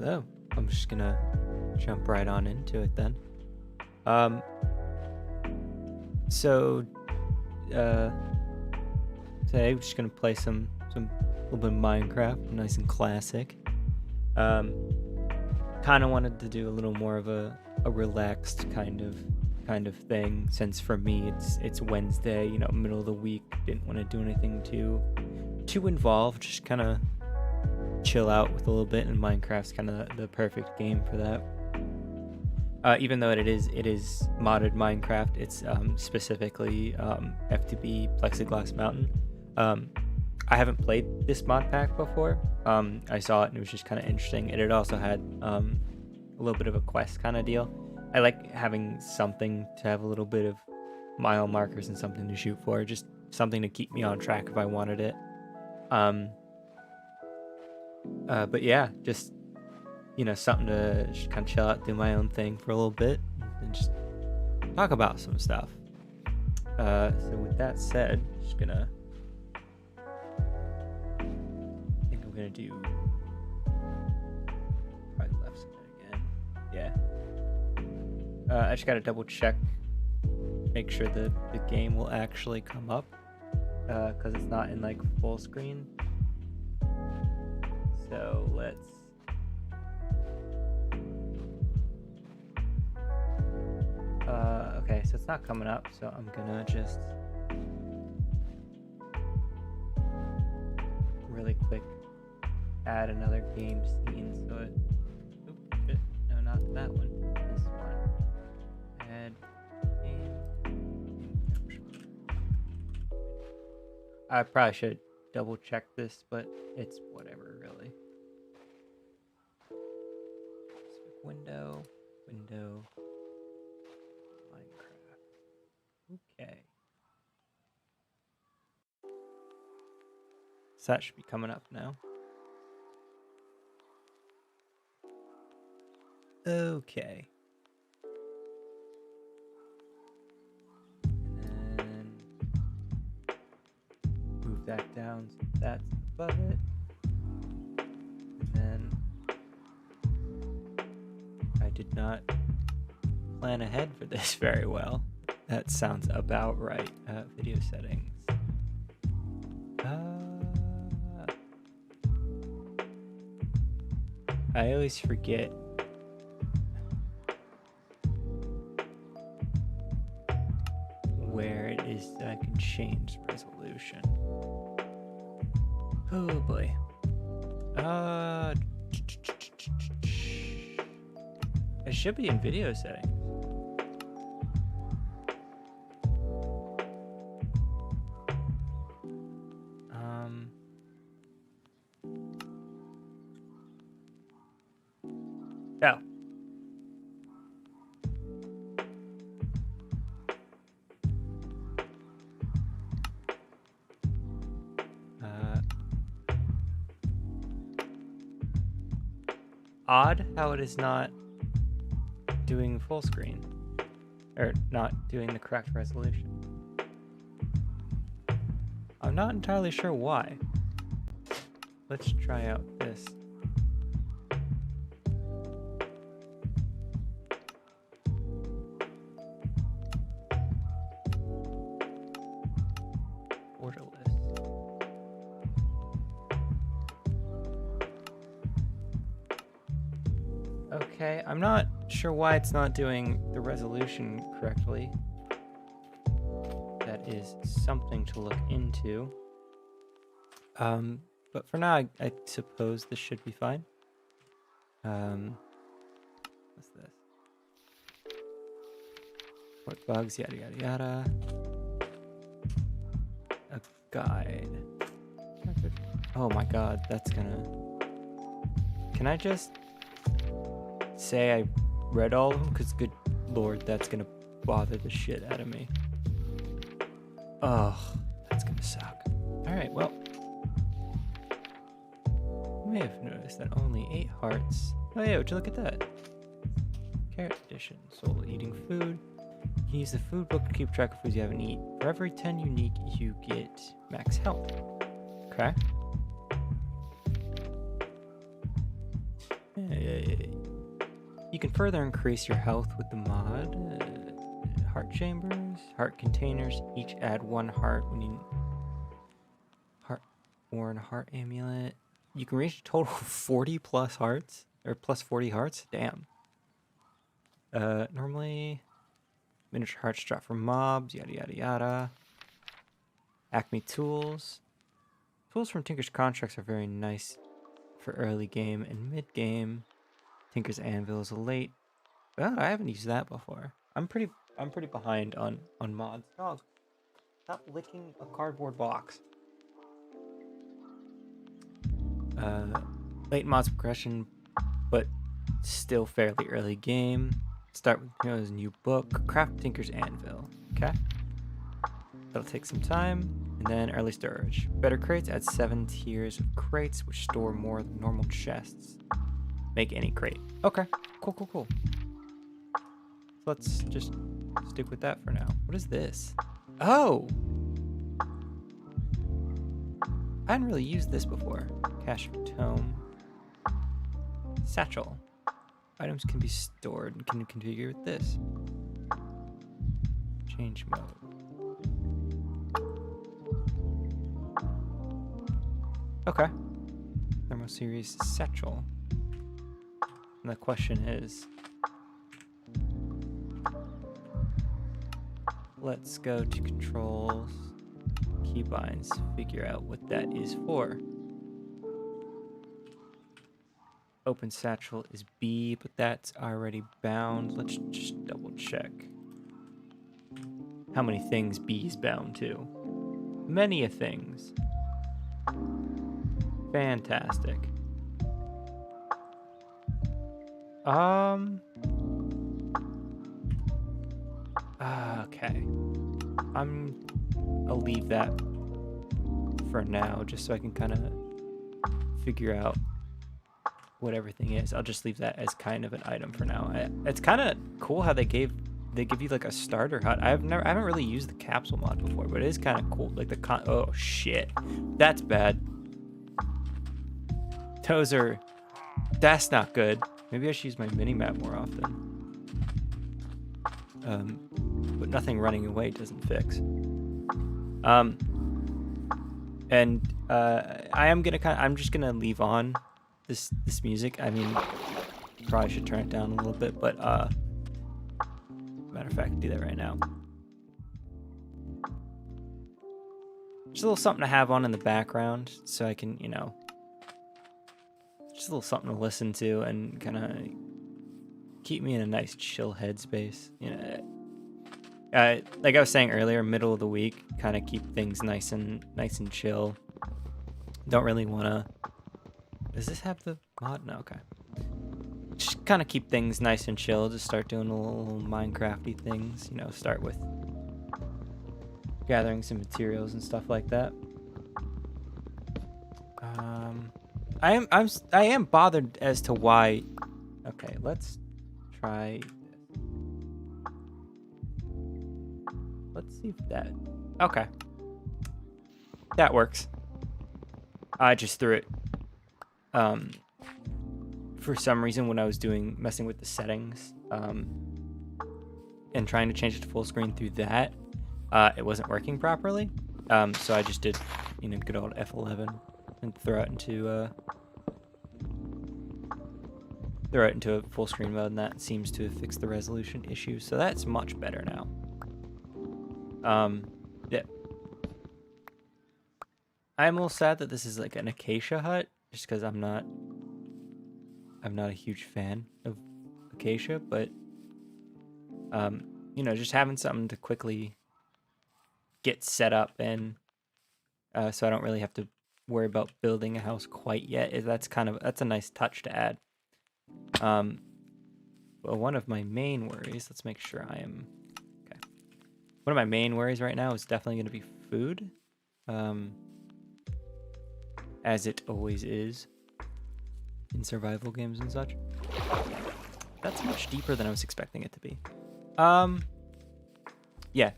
Oh, I'm just gonna jump right on into it then. So today we're just gonna play some little bit of Minecraft, nice and classic. Kind of wanted to do a little more of a relaxed kind of thing, since for me it's Wednesday, you know, middle of the week. Didn't want to do anything too involved, just kind of chill out with a little bit, and Minecraft's kind of the perfect game for that. Even though it is modded Minecraft, it's specifically FTB Plexiglass Mountain. I haven't played this mod pack before. I saw it and it was just kind of interesting, and it also had a little bit of a quest kind of deal. I like having something to have a little bit of mile markers and something to shoot for, just something to keep me on track if I wanted it. But yeah, just, you know, something to just kind of chill out, do my own thing for a little bit, and just talk about some stuff. So with that said, just gonna, I think I'm gonna do probably left side again. Yeah. I just gotta double check, make sure that the game will actually come up, because it's not in like full screen. So let's okay, so it's not coming up, so I'm gonna just really quick add another game scene. So it, oops, shit, no, not that one, this one. Add game capture. I probably should double check this, but it's whatever, really. Window, Minecraft. Okay. So that should be coming up now. Okay. And then move that down so that's above it. And then I did not plan ahead for this very well. That sounds about right. Video settings. I always forget where it is that I can change resolution. Oh boy. It should be in video settings. Oh. Odd how it is not doing full screen, or not doing the correct resolution. I'm not entirely sure why. Let's try out this. Borderless. Okay, I'm not sure why it's not doing the resolution correctly. That is something to look into. But for now, I suppose this should be fine. What's this? What bugs? Yada yada yada. A guide. Oh my god, that's gonna. Can I just say I read all of them? Because good lord, that's gonna bother the shit out of me. Oh, that's gonna suck. Alright, well. You may have noticed that only 8 hearts. Oh yeah, would you look at that? Carrot edition. Solo eating food. You can use the food book to keep track of foods you haven't eaten. For every 10 unique, you get max health. Okay. You can further increase your health with the mod. Heart chambers, heart containers. Each add 1 heart when you heart amulet. You can reach a total of 40 plus hearts or plus 40 hearts. Damn. Normally, miniature hearts drop from mobs. Yada yada yada. Acme tools. Tools from Tinker's Contracts are very nice for early game and mid game. Tinker's Anvil is late. Well, I haven't used that before. I'm pretty behind on mods. Dog, stop licking a cardboard box. Late mods progression, but still fairly early game. Start with his new book, Craft Tinker's Anvil. Okay, that'll take some time. And then early storage. Better crates add 7 tiers of crates, which store more than normal chests. Make any crate. Okay, cool. Let's just stick with that for now. What is this? Oh! I hadn't really used this before. Cache tome. Satchel. Items can be stored and can configure with this. Change mode. Okay. Thermo series satchel. And the question is, let's go to controls, keybinds, figure out what that is for. Open satchel is B, but that's already bound. Let's just double check how many things B is bound to. Many a things. Fantastic. Okay. I'll leave that for now, just so I can kind of figure out what everything is. I'll just leave that as kind of an item for now. It's kind of cool how they give you like a starter hut. I haven't really used the capsule mod before, but it is kind of cool. Like oh shit, that's bad. That's not good. Maybe I should use my mini-map more often. But nothing running away doesn't fix. I'm just gonna leave on this music. I mean, probably should turn it down a little bit, but matter of fact, do that right now. Just a little something to have on in the background, so I can, just a little something to listen to and kind of keep me in a nice chill headspace. Like I was saying earlier, middle of the week, kind of keep things nice and chill. Don't really want to. Does this have the mod? No, okay. Just kind of keep things nice and chill. Just start doing a little Minecrafty things. Start with gathering some materials and stuff like that. I am bothered as to why. Okay, let's try this. Let's see if that. Okay, that works. I just threw it. For some reason, when I was messing with the settings, and trying to change it to full screen through that, it wasn't working properly. So I just did, good old F11 and throw it into a full screen mode, and that seems to have fixed the resolution issue. So that's much better now. Yeah. I'm a little sad that this is like an acacia hut, just because I'm not a huge fan of acacia, but just having something to quickly get set up and so I don't really have to worry about building a house quite yet. That's a nice touch to add. Well, one of my main worries, let's make sure I am okay. One of my main worries right now is definitely going to be food, as it always is in survival games and such. That's much deeper than I was expecting it to be. Yeah.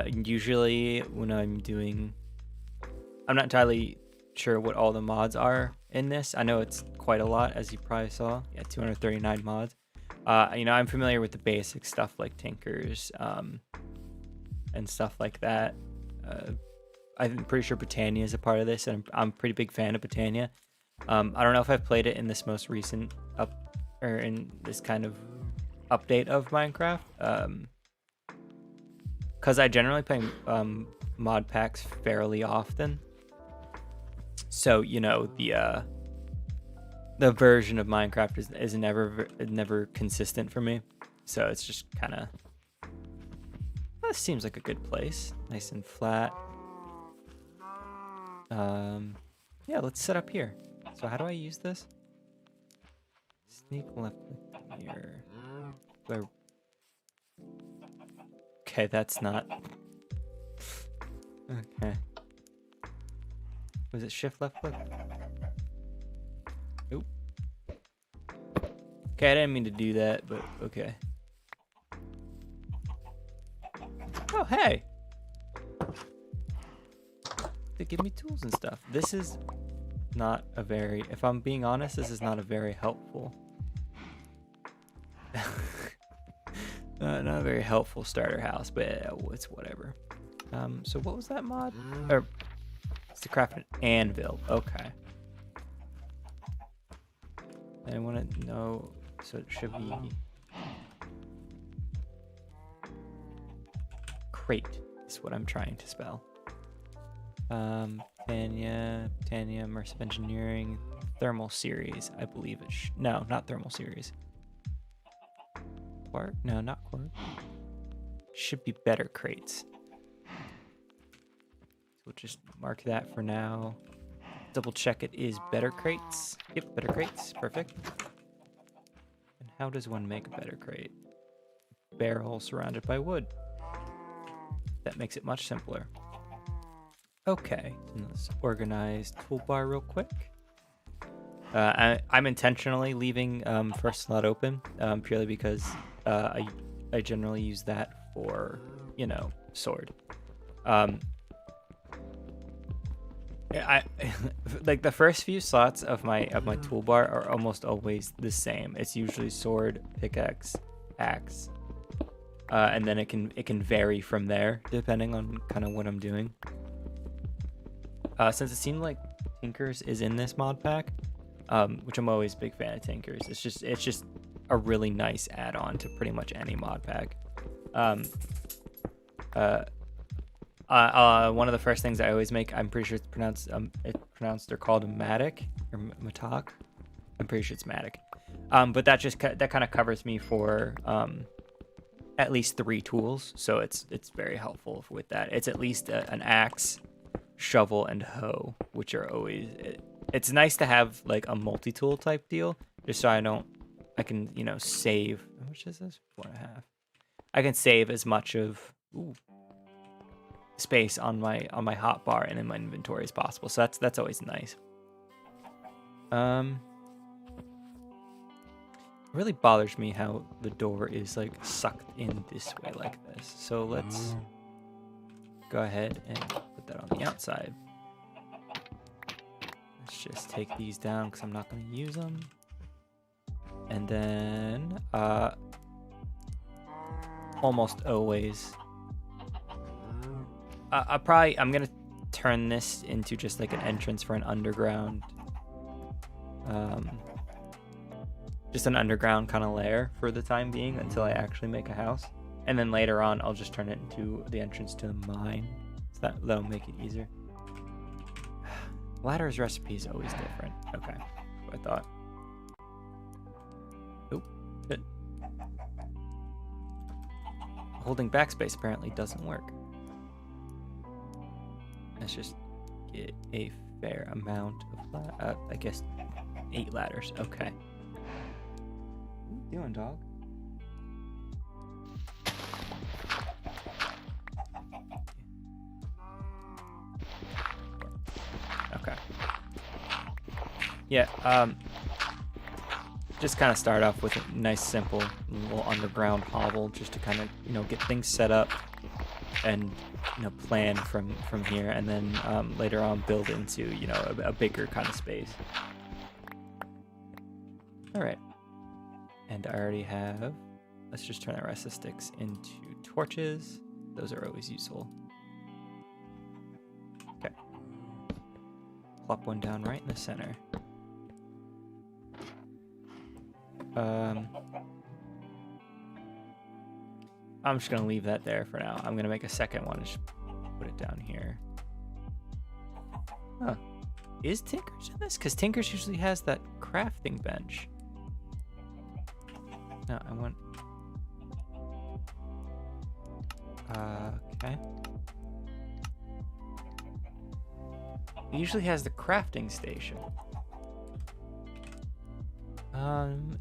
Usually when I'm not entirely sure what all the mods are in this. I know it's quite a lot, as you probably saw. Yeah, 239 mods. You know, I'm familiar with the basic stuff like Tinkers and stuff like that. I'm pretty sure Britannia is a part of this, and I'm a pretty big fan of Britannia. I don't know if I've played it in this most recent in this kind of update of Minecraft. Because I generally play mod packs fairly often. So, you know, the version of Minecraft is never consistent for me. So it's just kind of, that seems like a good place. Nice and flat. Yeah, let's set up here. So how do I use this? Sneak left click here. Okay, that's not. Okay. Was it shift left click? Oop. Okay, I didn't mean to do that, but okay. Oh, hey! They give me tools and stuff. This is not a very, if I'm being honest, this is not a very helpful. Not a very helpful starter house, but it's whatever. So what was that mod? Or it's to craft an anvil. Okay. I want to know. So it should be crate is what I'm trying to spell. Tanya, Immersive Engineering, Thermal Series. I believe it. No, not Thermal Series. Quark? No, not Quark. Should be better crates. We'll just mark that for now. Double check it is better crates. Yep, better crates. Perfect. And how does one make a better crate? Barrel surrounded by wood. That makes it much simpler. Okay, let's organize toolbar real quick. I'm intentionally leaving first slot open purely because I generally use that for, you know, sword. I like the first few slots of my toolbar are almost always the same. It's usually sword, pickaxe, axe, and then it can vary from there depending on kind of what I'm doing. Since it seemed like Tinkers is in this mod pack, which I'm always a big fan of Tinkers. It's just a really nice add-on to pretty much any mod pack. One of the first things I always make, I'm pretty sure it's pronounced or called a matic or matak. I'm pretty sure it's matic. But that kind of covers me for at least 3 tools, so it's very helpful with that. It's at least an axe, shovel, and hoe, which are always. It's nice to have like a multi-tool type deal, just so I can, you know, save. How much is this? 4.5. I can save as much of space on my hotbar and in my inventory as possible. So that's always nice. It really bothers me how the door is like sucked in this way like this. So let's go ahead and put that on the outside. Let's just take these down because I'm not going to use them. And then almost always I'm gonna turn this into just like an entrance for an underground just an underground kind of lair for the time being until I actually make a house, and then later on I'll just turn it into the entrance to the mine, so that'll make it easier. Ladder's recipe is always different. Okay, I thought. Oop, good. Holding backspace apparently doesn't work. Let's just get a fair amount of, I guess, 8 ladders. Okay. What are you doing, dog? Okay. Yeah, just kind of start off with a nice, simple little underground hovel just to kind of, you know, get things set up and, you know, plan from here, and then later on build into, you know, a bigger kind of space. All right. And I already have, let's just turn the rest of the sticks into torches. Those are always useful. Okay. Plop one down right in the center. I'm just gonna leave that there for now. I'm gonna make a second one and just put it down here. Huh. Is Tinker's in this? Because Tinker's usually has that crafting bench. No, I want... okay. It usually has the crafting station.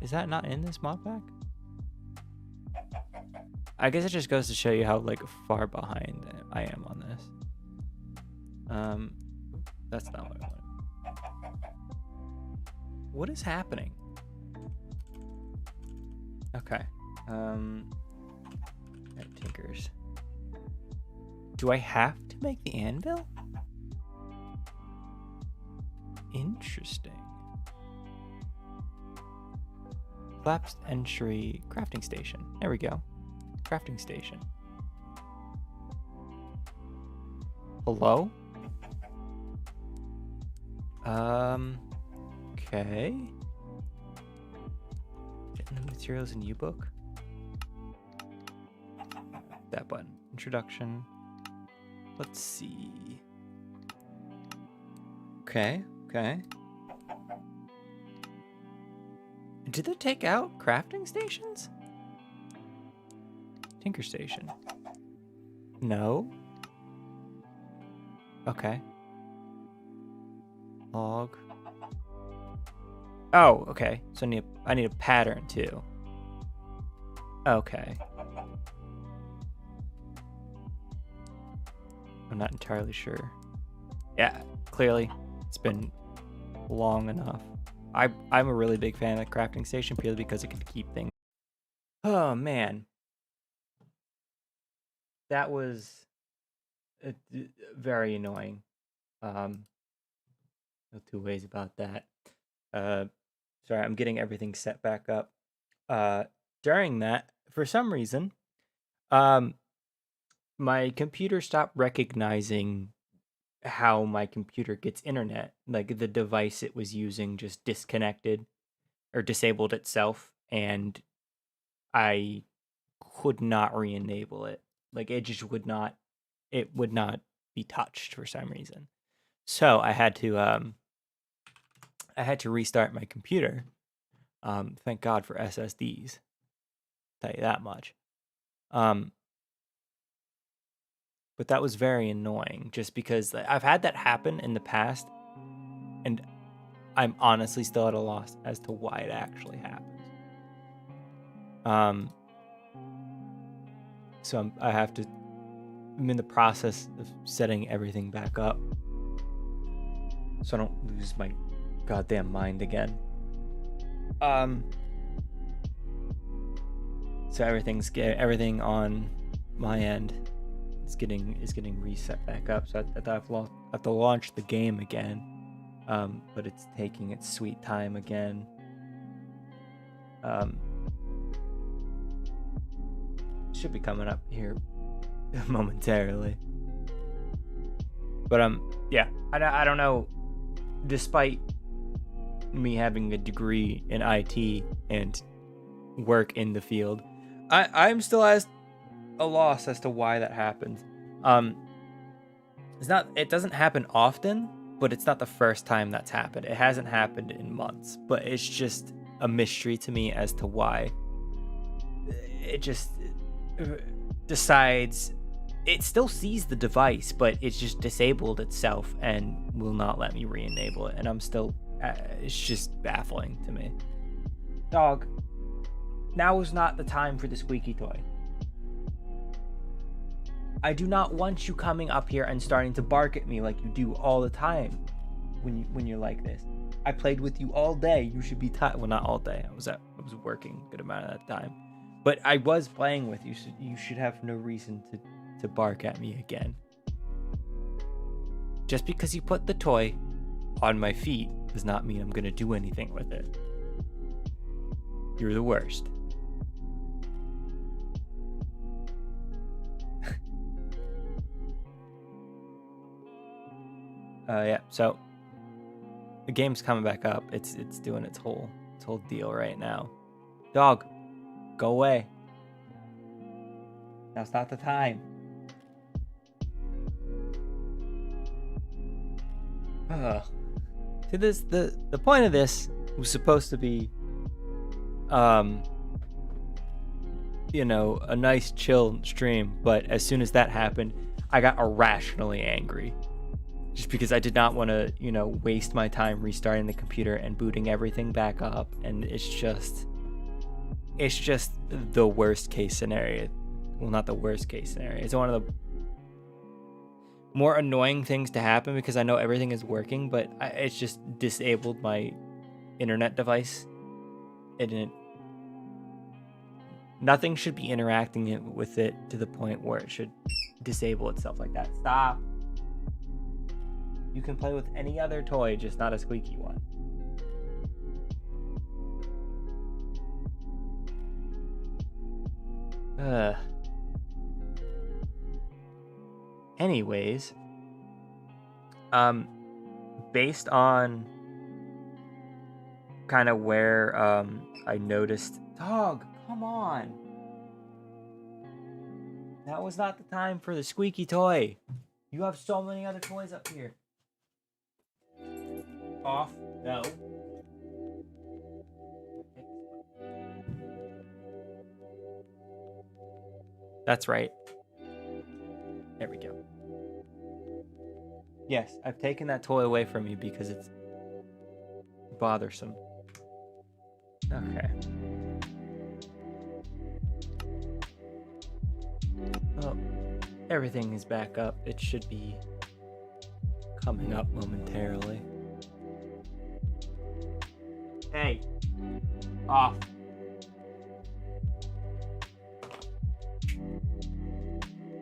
Is that not in this mod pack? I guess it just goes to show you how, like, far behind I am on this. That's not what I wanted. What is happening? Okay. Tinkers. Do I have to make the anvil? Interesting. Collapsed entry crafting station. There we go. Crafting station. Hello? Okay. Getting the materials in U-book. That button. Introduction. Let's see. Okay. Did they take out crafting stations? Tinker station. No. Okay. Log. Oh, okay. So I need a pattern too. Okay. I'm not entirely sure. Yeah, clearly it's been long enough. I'm a really big fan of the crafting station purely because it can keep things. Oh man. That was very annoying. No two ways about that. Sorry, I'm getting everything set back up. During that, for some reason, my computer stopped recognizing how my computer gets internet. Like the device it was using just disconnected or disabled itself, and I could not re-enable it. Like it just would not be touched for some reason. So I had to restart my computer. Thank God for SSDs. Tell you that much. But that was very annoying just because I've had that happen in the past, and I'm honestly still at a loss as to why it actually happens. So I'm in the process of setting everything back up so I don't lose my goddamn mind again. So everything on my end is getting reset back up. So I have to launch the game again, but it's taking its sweet time again. Should be coming up here momentarily. But yeah, I don't know. Despite me having a degree in IT and work in the field, I'm still at a loss as to why that happens. It doesn't happen often, but it's not the first time that's happened. It hasn't happened in months, but it's just a mystery to me as to why it just decides. It still sees the device, but it's just disabled itself and will not let me re-enable it. And I'm still, it's just baffling to me. Dog, now is not the time for the squeaky toy. I do not want you coming up here and starting to bark at me like you do all the time when you're like this. I played with you all day. You should be tired. Well, not all day. I was working a good amount of that time. But I was playing with you, so you should have no reason to bark at me again. Just because you put the toy on my feet does not mean I'm going to do anything with it. You're the worst. Yeah, so the game's coming back up. It's doing its whole deal right now. Dog, go away. Now's not the time. See, the point of this was supposed to be, you know, a nice chill stream, but as soon as that happened, I got irrationally angry. Just because I did not want to, you know, waste my time restarting the computer and booting everything back up, and it's just the worst case scenario. Well, not the worst case scenario. It's one of the more annoying things to happen because I know everything is working, but it's just disabled my internet device. Nothing should be interacting with it to the point where it should disable itself like that. Stop. You can play with any other toy, just not a squeaky one. Anyways, based on kind of where I noticed, dog, come on. That was not the time for the squeaky toy. You have so many other toys up here. Off. No. That's right. There we go. Yes, I've taken that toy away from you because it's bothersome. Okay. Well, everything is back up. It should be coming up momentarily. Hey, off.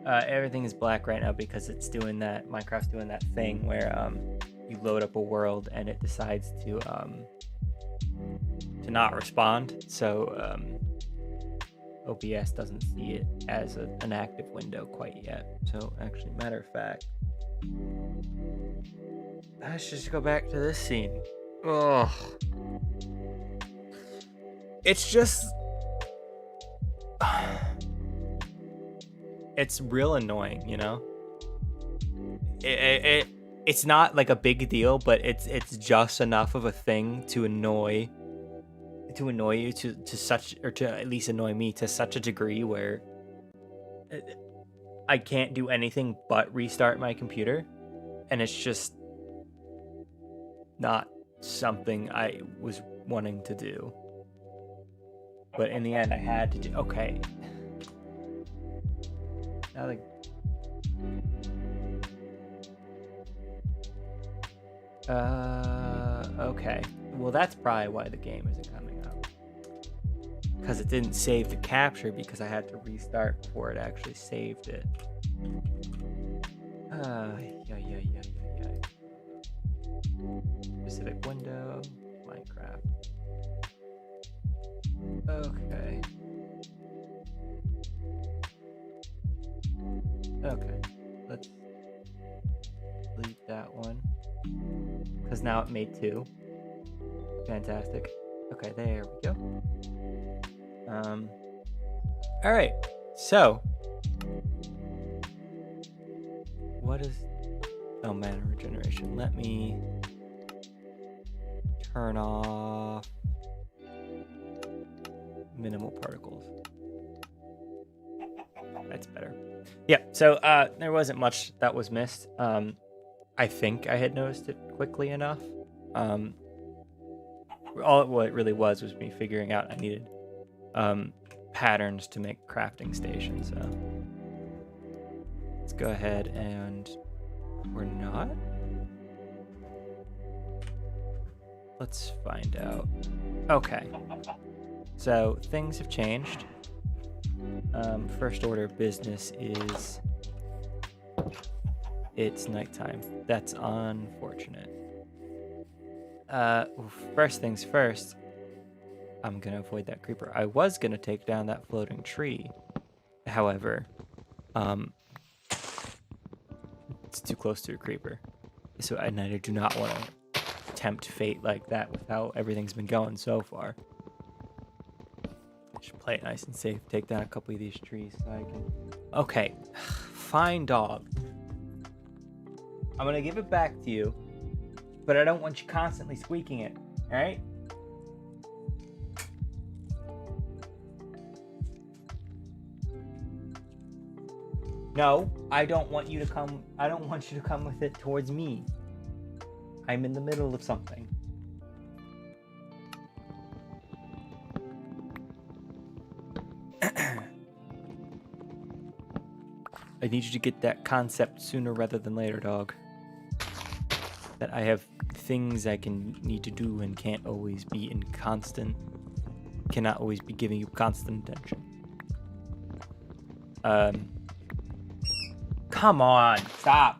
Everything is black right now because it's doing that. Minecraft's doing that thing where you load up a world and it decides to not respond. So OBS doesn't see it as an active window quite yet. So actually, matter of fact, let's just go back to this scene. Ugh. It's just... it's real annoying, you know? It's not like a big deal, but it's just enough of a thing to annoy you to such, or to at least annoy me to such a degree where I can't do anything but restart my computer, and it's just not something I was wanting to do. But in the end, I had to do. Okay. Now the... okay. Well, that's probably why the game isn't coming up. Because it didn't save the capture because I had to restart before it actually saved it. Specific window, Minecraft. Okay. Okay, let's delete that one. Because now it made two. Fantastic. Okay, there we go. Alright, so what is... oh, mana regeneration. Let me turn off minimal particles. That's better. Yeah, so there wasn't much that was missed. I think I had noticed it quickly enough. What it really was me figuring out I needed patterns to make crafting stations. So let's go ahead and... we're not? Let's find out. Okay. So things have changed. First order of business is it's nighttime. That's unfortunate. First things first, I'm gonna avoid that creeper. I was gonna take down that floating tree. However, it's too close to a creeper. So I do not want to tempt fate like that with how everything's been going so far. I should play it nice and safe. Take down a couple of these trees so I can... Okay. Fine, dog. I'm gonna give it back to you, but I don't want you constantly squeaking it, alright? No, I don't want you to come with it towards me. I'm in the middle of something. I need you to get that concept sooner rather than later, dog. That I have things I need to do and cannot always be giving you constant attention. Come on, stop.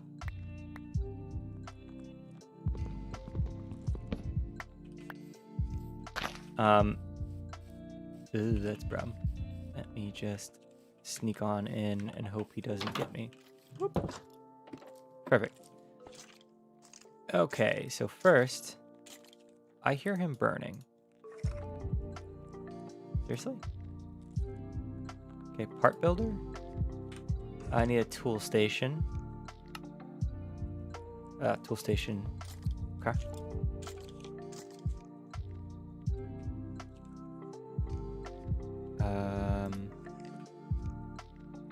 Ooh, that's a problem. Let me just sneak on in and hope he doesn't get me. Whoop. Perfect. Okay, so first, I hear him burning. Seriously? Okay, part builder. I need a tool station. Tool station. Okay.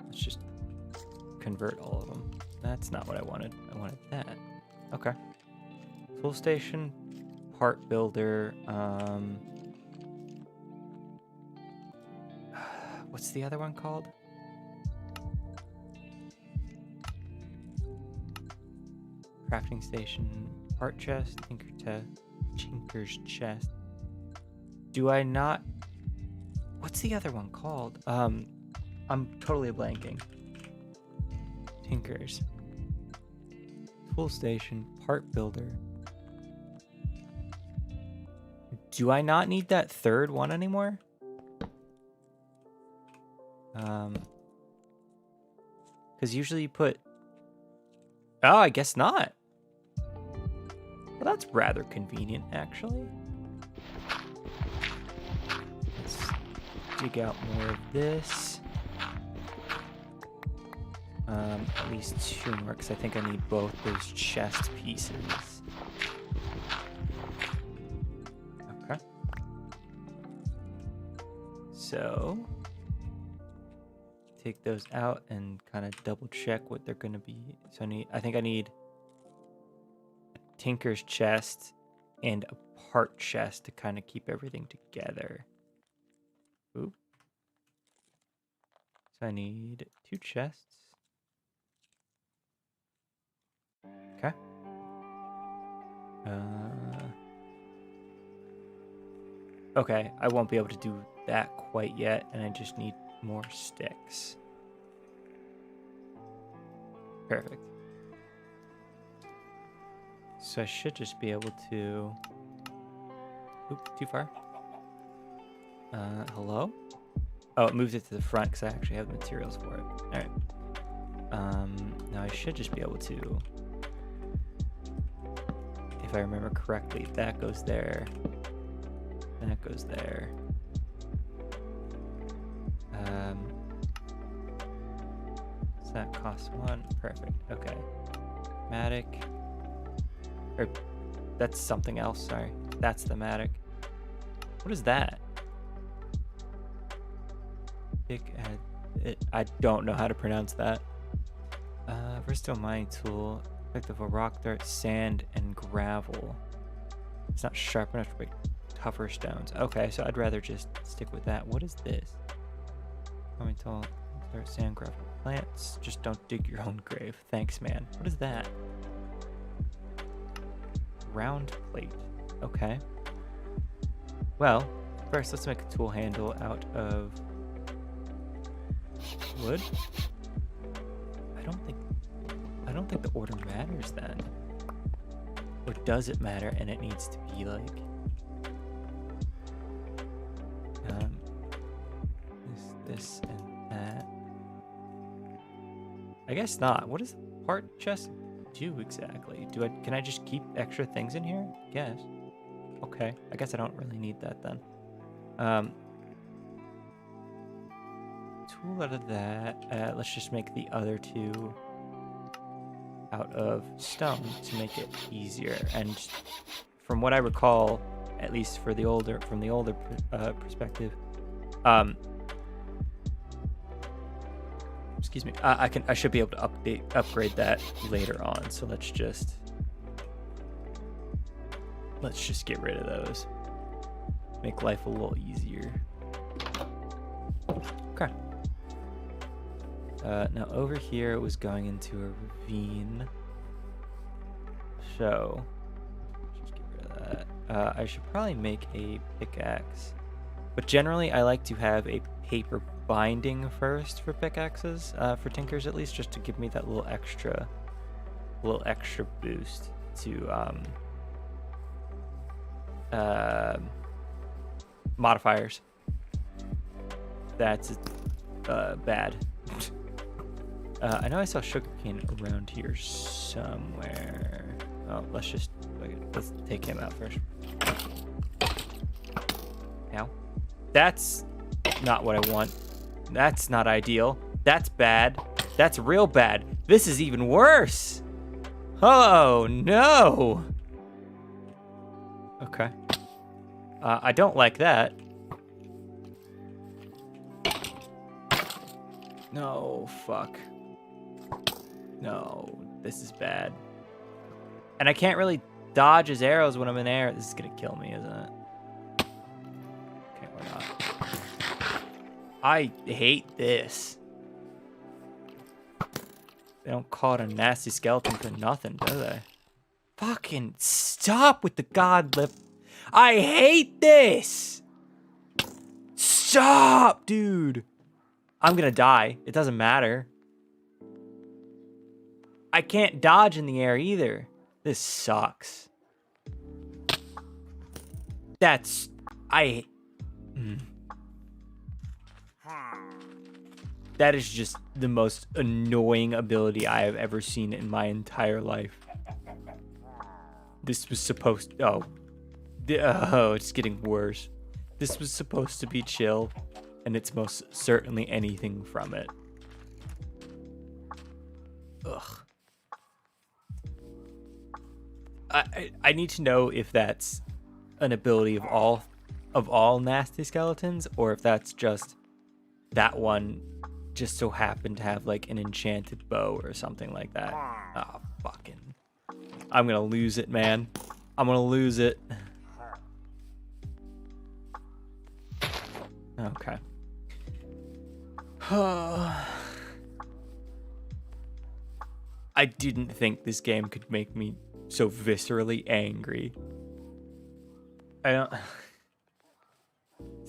Let's just convert all of them. That's not what I wanted. I wanted that. Okay. Tool station, part builder. What's the other one called? Crafting station, part chest, tinker's chest. Do I not? What's the other one called? I'm totally blanking. Tinkers. Tool station, part builder. Do I not need that third one anymore? Because usually you put... Oh, I guess not. Well, that's rather convenient, actually. Let's dig out more of this. At least 2 more, because I think I need both those chest pieces. Okay. So, take those out and kind of double check what they're going to be. So I think I need a tinker's chest and a part chest to kind of keep everything together. Oop. So I need 2 chests. Okay. Okay, I won't be able to do that quite yet, and I just need more sticks. Perfect. So I should just be able to... Oop, too far. Hello? Oh, it moved it to the front because I actually have the materials for it. Alright. Now I should just be able to... If I remember correctly, that goes there. That goes there. Does that cost 1? Perfect. Okay. Matic. Or that's something else, sorry. That's the Matic. What is that? I don't know how to pronounce that. Versatile mining tool. Effective of rock, dirt, sand, and gravel. It's not sharp enough to break tougher stones. Okay, so I'd rather just stick with that. What is this? Coming tall, dirt, sand, gravel, plants. Just don't dig your own grave. Thanks, man. What is that? Round plate. Okay. Well, first let's make a tool handle out of wood. I don't think the order matters then. Or does it matter and it needs to be like... this and that. I guess not. What does the part chest do exactly? Can I just keep extra things in here? Yes. Okay. I guess I don't really need that then. Tool out of that. Let's just make the other two out of stone to make it easier. And from what I recall, at least from the older perspective, excuse me, I should be able to upgrade that later on. So let's just get rid of those. Make life a little easier. Okay. Now over here it was going into a ravine. So just get rid of that. I should probably make a pickaxe. But generally I like to have a paper binding first for pickaxes, for tinkers at least, just to give me that little extra boost to modifiers. That's bad. I know I saw sugarcane around here somewhere. Oh, let's take him out first. Ow. That's not what I want. That's not ideal. That's bad. That's real bad. This is even worse. Oh, no. Okay. I don't like that. No, fuck. No, this is bad. And I can't really dodge his arrows when I'm in air. This is gonna kill me, isn't it? Okay, we're not. I hate this. They don't call it a nasty skeleton for nothing, do they? Fucking stop with the god lip. I hate this. Stop, dude. I'm gonna die. It doesn't matter. I can't dodge in the air either. This sucks. That is just the most annoying ability I have ever seen in my entire life. This was supposed to... Oh, it's getting worse. This was supposed to be chill, and it's most certainly anything from it. Ugh. I need to know if that's an ability of all nasty skeletons, or if that's just that one just so happened to have like an enchanted bow or something like that. Oh, fucking. I'm gonna lose it, man. I'm gonna lose it. Okay. I didn't think this game could make me so viscerally angry. It's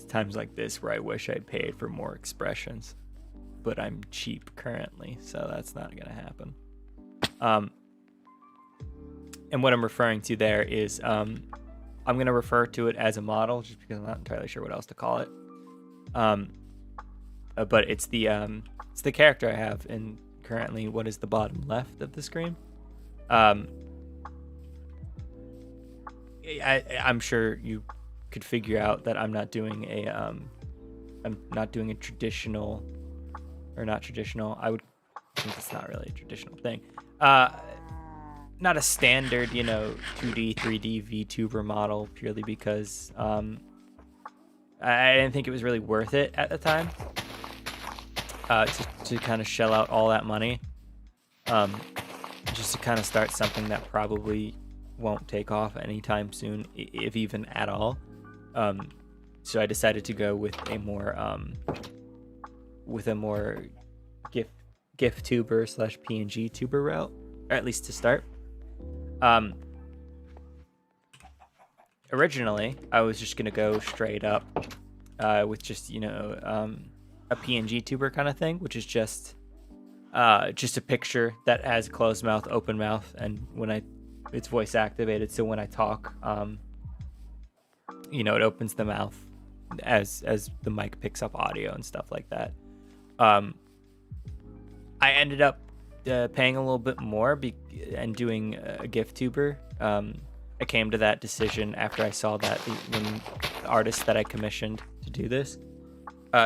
times like this where I wish I paid for more expressions, but I'm cheap currently, so that's not gonna happen. And what I'm referring to there is I'm gonna refer to it as a model just because I'm not entirely sure what else to call it. But it's the character I have in currently what is the bottom left of the screen. I'm sure you could figure out that I'm not doing a traditional, or not traditional. I think it's not really a traditional thing. Not a standard, 2D, 3D VTuber model, purely because I didn't think it was really worth it at the time to kind of shell out all that money, just to kind of start something that probably won't take off anytime soon, if even at all. So I decided to go with a more GIFTuber / PNGTuber route, or at least to start. Originally, I was just gonna go straight up with just a PNGTuber kind of thing, which is just a picture that has closed mouth, open mouth, and it's voice activated. So when I talk, it opens the mouth as the mic picks up audio and stuff like that. I ended up paying a little bit more and doing a GIFTuber. I came to that decision after I saw that the artist that I commissioned to do this,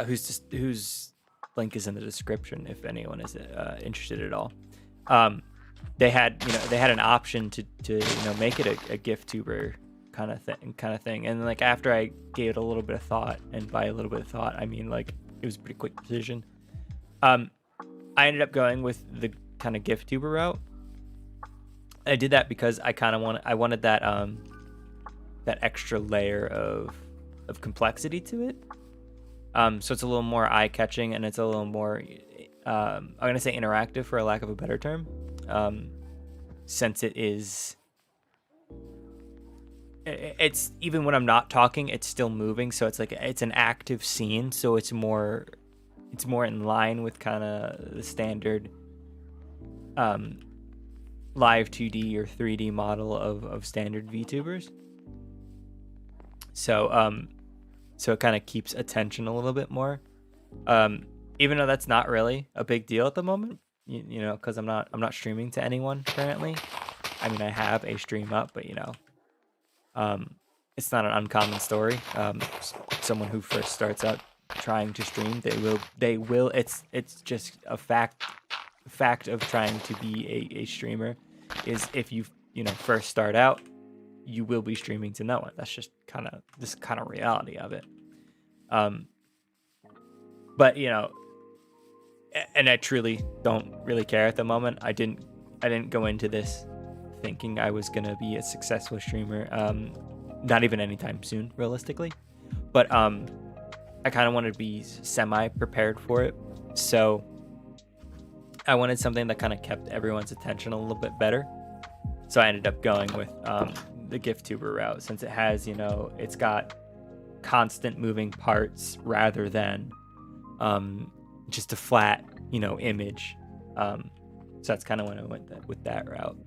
whose link is in the description if anyone is interested at all. They had an option to make it a GIFTuber kind of thing, and like after I gave it a little bit of thought, and by a little bit of thought I mean like it was a pretty quick decision, I ended up going with the kind of GIFTuber route. I did that because I wanted that that extra layer of complexity to it. So it's a little more eye-catching, and it's a little more I'm gonna say interactive for a lack of a better term, since it's even when I'm not talking, it's still moving, so it's like it's an active scene, so it's more in line with kind of the standard live 2D or 3D model of standard VTubers. So so it kind of keeps attention a little bit more, even though that's not really a big deal at the moment, you know, because I'm not streaming to anyone currently. I mean, I have a stream up, but you know, it's not an uncommon story. Someone who first starts out trying to stream, they will it's just a fact of trying to be a streamer, is if you first start out, you will be streaming to no one. That's just kind of reality of it. But you know, and I truly don't really care at the moment. I didn't go into this thinking I was gonna be a successful streamer, not even anytime soon, realistically. But I kind of wanted to be semi prepared for it, so I wanted something that kind of kept everyone's attention a little bit better. So I ended up going with the GIFTuber route, since it has, it's got constant moving parts rather than just a flat, image. So that's kind of when I went with that route.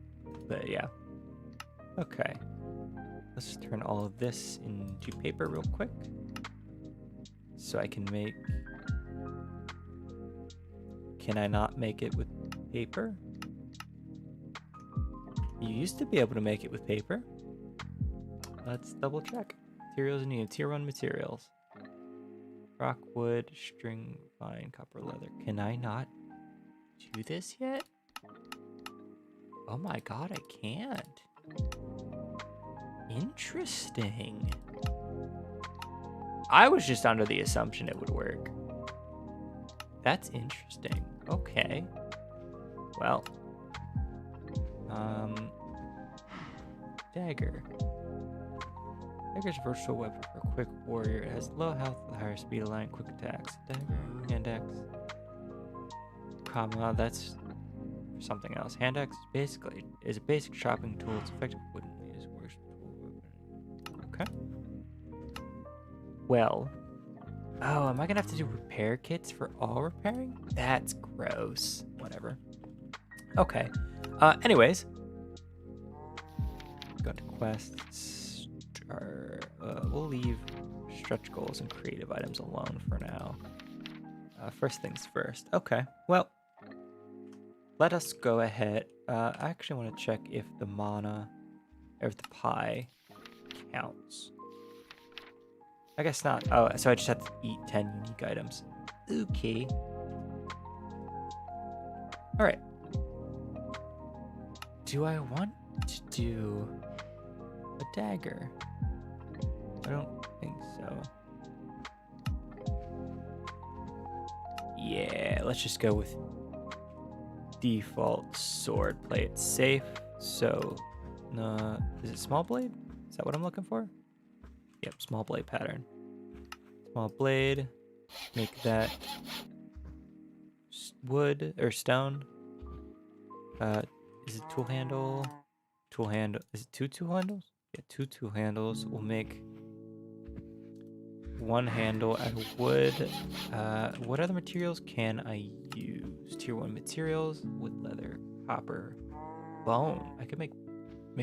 But yeah. Okay. Let's just turn all of this into paper real quick, so I can make... Can I not make it with paper? You used to be able to make it with paper. Let's double check. Materials needed. Tier 1 materials. Rock, wood, string, vine, copper, leather. Can I not do this yet? Oh my god, I can't. Interesting. I was just under the assumption it would work. That's interesting. Okay. Well. Dagger. Dagger's a versatile weapon for a quick warrior. It has low health with higher speed, allowing quick attacks. Dagger, hand axe. Comma, that's something else. Hand axe is a basic chopping tool. It's effective wooden is worst tool weapon. Okay. Well. Oh, am I gonna have to do repair kits for all repairing? That's gross. Whatever. Okay. Anyways. Go to quests. We'll leave stretch goals and creative items alone for now. First things first. Okay. Well, let us go ahead. I actually want to check if the mana or if the pie counts. I guess not. Oh, so I just have to eat 10 unique items. Okay. All right. Do I want to do a dagger? I don't think so. Yeah, let's just go with default sword. Play it safe. So, is it small blade? Is that what I'm looking for? Yep, small blade pattern. Small blade. Make that wood or stone. Is it tool handle? Tool handle. Is it two tool handles? Yeah, two tool handles. We'll make one handle out of wood. What other materials can I use? Tier 1 materials. Wood, leather, copper, bone. I could make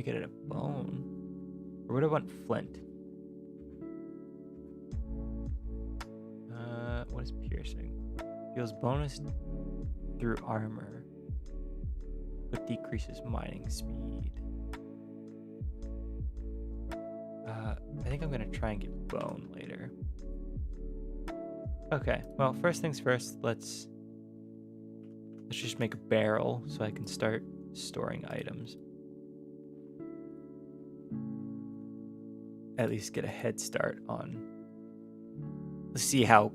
it out of bone. Or would I want flint? What is piercing? Deals bonus through armor, but decreases mining speed. I think I'm gonna try and get bone later. Okay, well, first things first, let's just make a barrel so I can start storing items. At least get a head start on. Let's see how,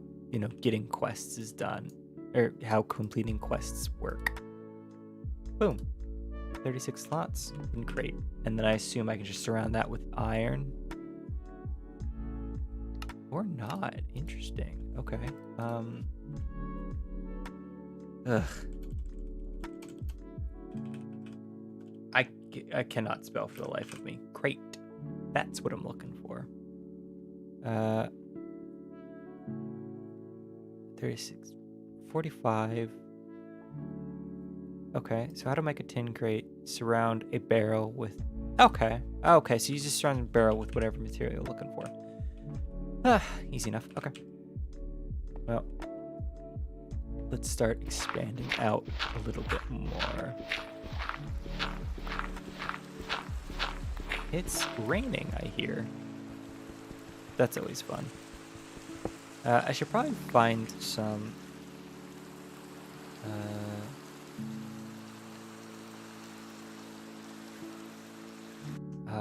getting quests is done, or how completing quests work. Boom. 36 slots in crate. And then I assume I can just surround that with iron. Or not. Interesting. Okay. Ugh. I cannot spell for the life of me. Crate. That's what I'm looking for. 36. 45. Okay, so how to make a tin crate? Surround a barrel with... Okay, so you just surround a barrel with whatever material you're looking for. Easy enough. Okay. Well, let's start expanding out a little bit more. It's raining, I hear. That's always fun. I should probably find some...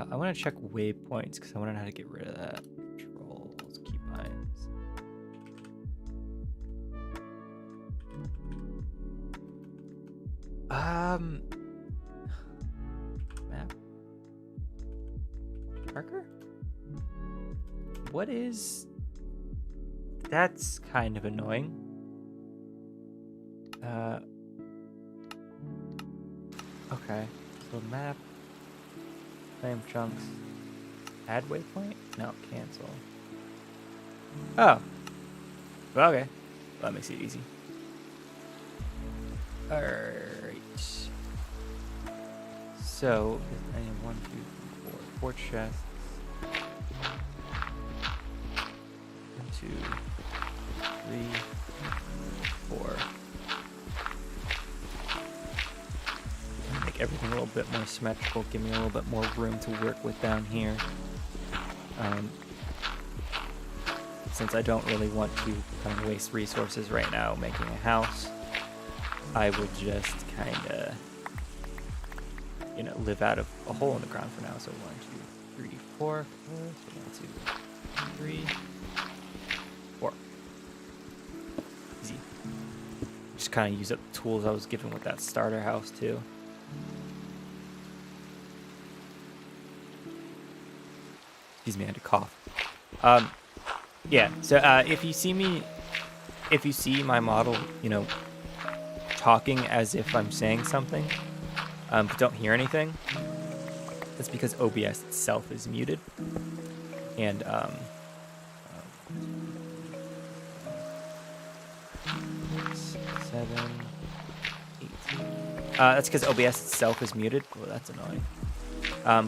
I want to check waypoints because I want to know how to get rid of that. Controls, keybinds. Map. Marker? What is... That's kind of annoying. Okay, so map. Flame chunks. Add waypoint? No, cancel. Oh. Okay. Well, that makes it easy. Alright. So, I have 1, 2, 3, 4 chests. 1, 2, 3, 4. Make everything a little bit more symmetrical, give me a little bit more room to work with down here. Since I don't really want to kind of waste resources right now making a house, I will just kind of, live out of a hole in the ground for now. So 1, 2, 3, 4. So 1, 2, 3, 4. Easy. Just kind of use up the tools I was given with that starter house too. Excuse me, I had to cough. Yeah, so if you see my model, talking as if I'm saying something, but don't hear anything, that's because OBS itself is muted. And, 7, 8. That's because OBS itself is muted. Well, that's annoying.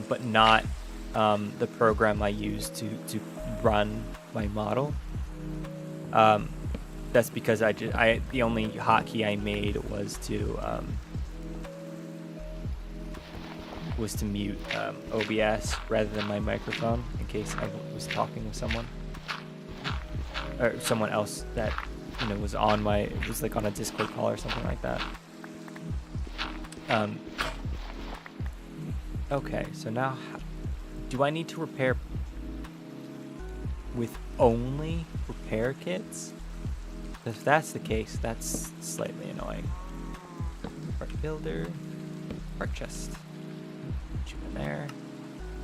But not the program I use to run my model. That's because the only hotkey I made was to mute OBS rather than my microphone in case I was talking with someone or someone else that was on was on a Discord call or something like that. Okay, so now do I need to repair with only repair kits? If that's the case, that's slightly annoying. Part builder, part chest. Put you in there.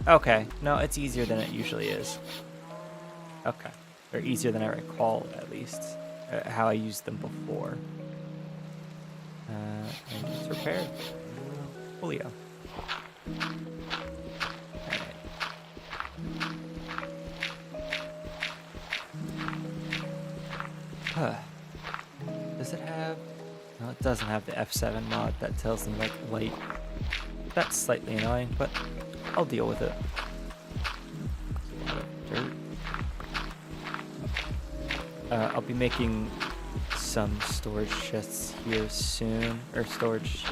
Okay, no, it's easier than it usually is. Okay, or easier than I recall at least. How I used them before. And just repair. Julio. Does it have... No, it doesn't have the F7 mod that tells me light. That's slightly annoying, but I'll deal with it. A lot of dirt. I'll be making some storage chests here soon, or storage,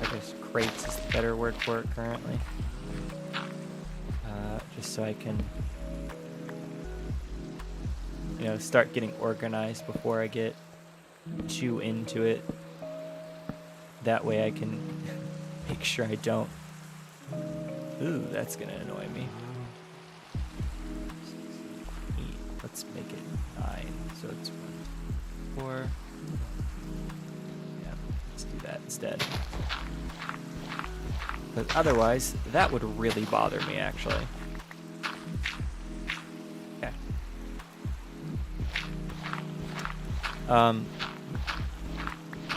I guess crates is the better word for it currently. Just so I can, you know, start getting organized before I get too into it. That way I can make sure I don't. Ooh, that's gonna annoy me. Let's make it 9, so it's 1, 4. Yeah, let's do that instead. But otherwise, that would really bother me, actually. Okay.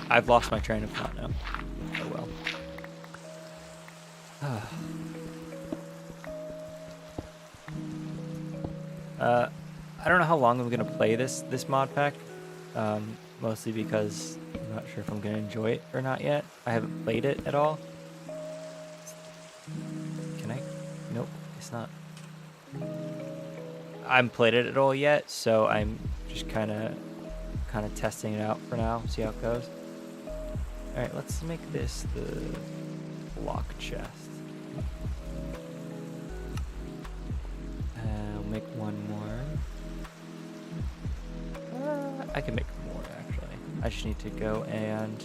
I've lost my train of thought now. Oh well. I don't know how long I'm gonna play this mod pack. Mostly because I'm not sure if I'm gonna enjoy it or not yet. I haven't played it at all. Can I? Nope, it's not. I haven't played it at all yet, so I'm just kind of testing it out for now. See how it goes. All right, let's make this the block chest. I'll make one more. I can make more, actually. I just need to go and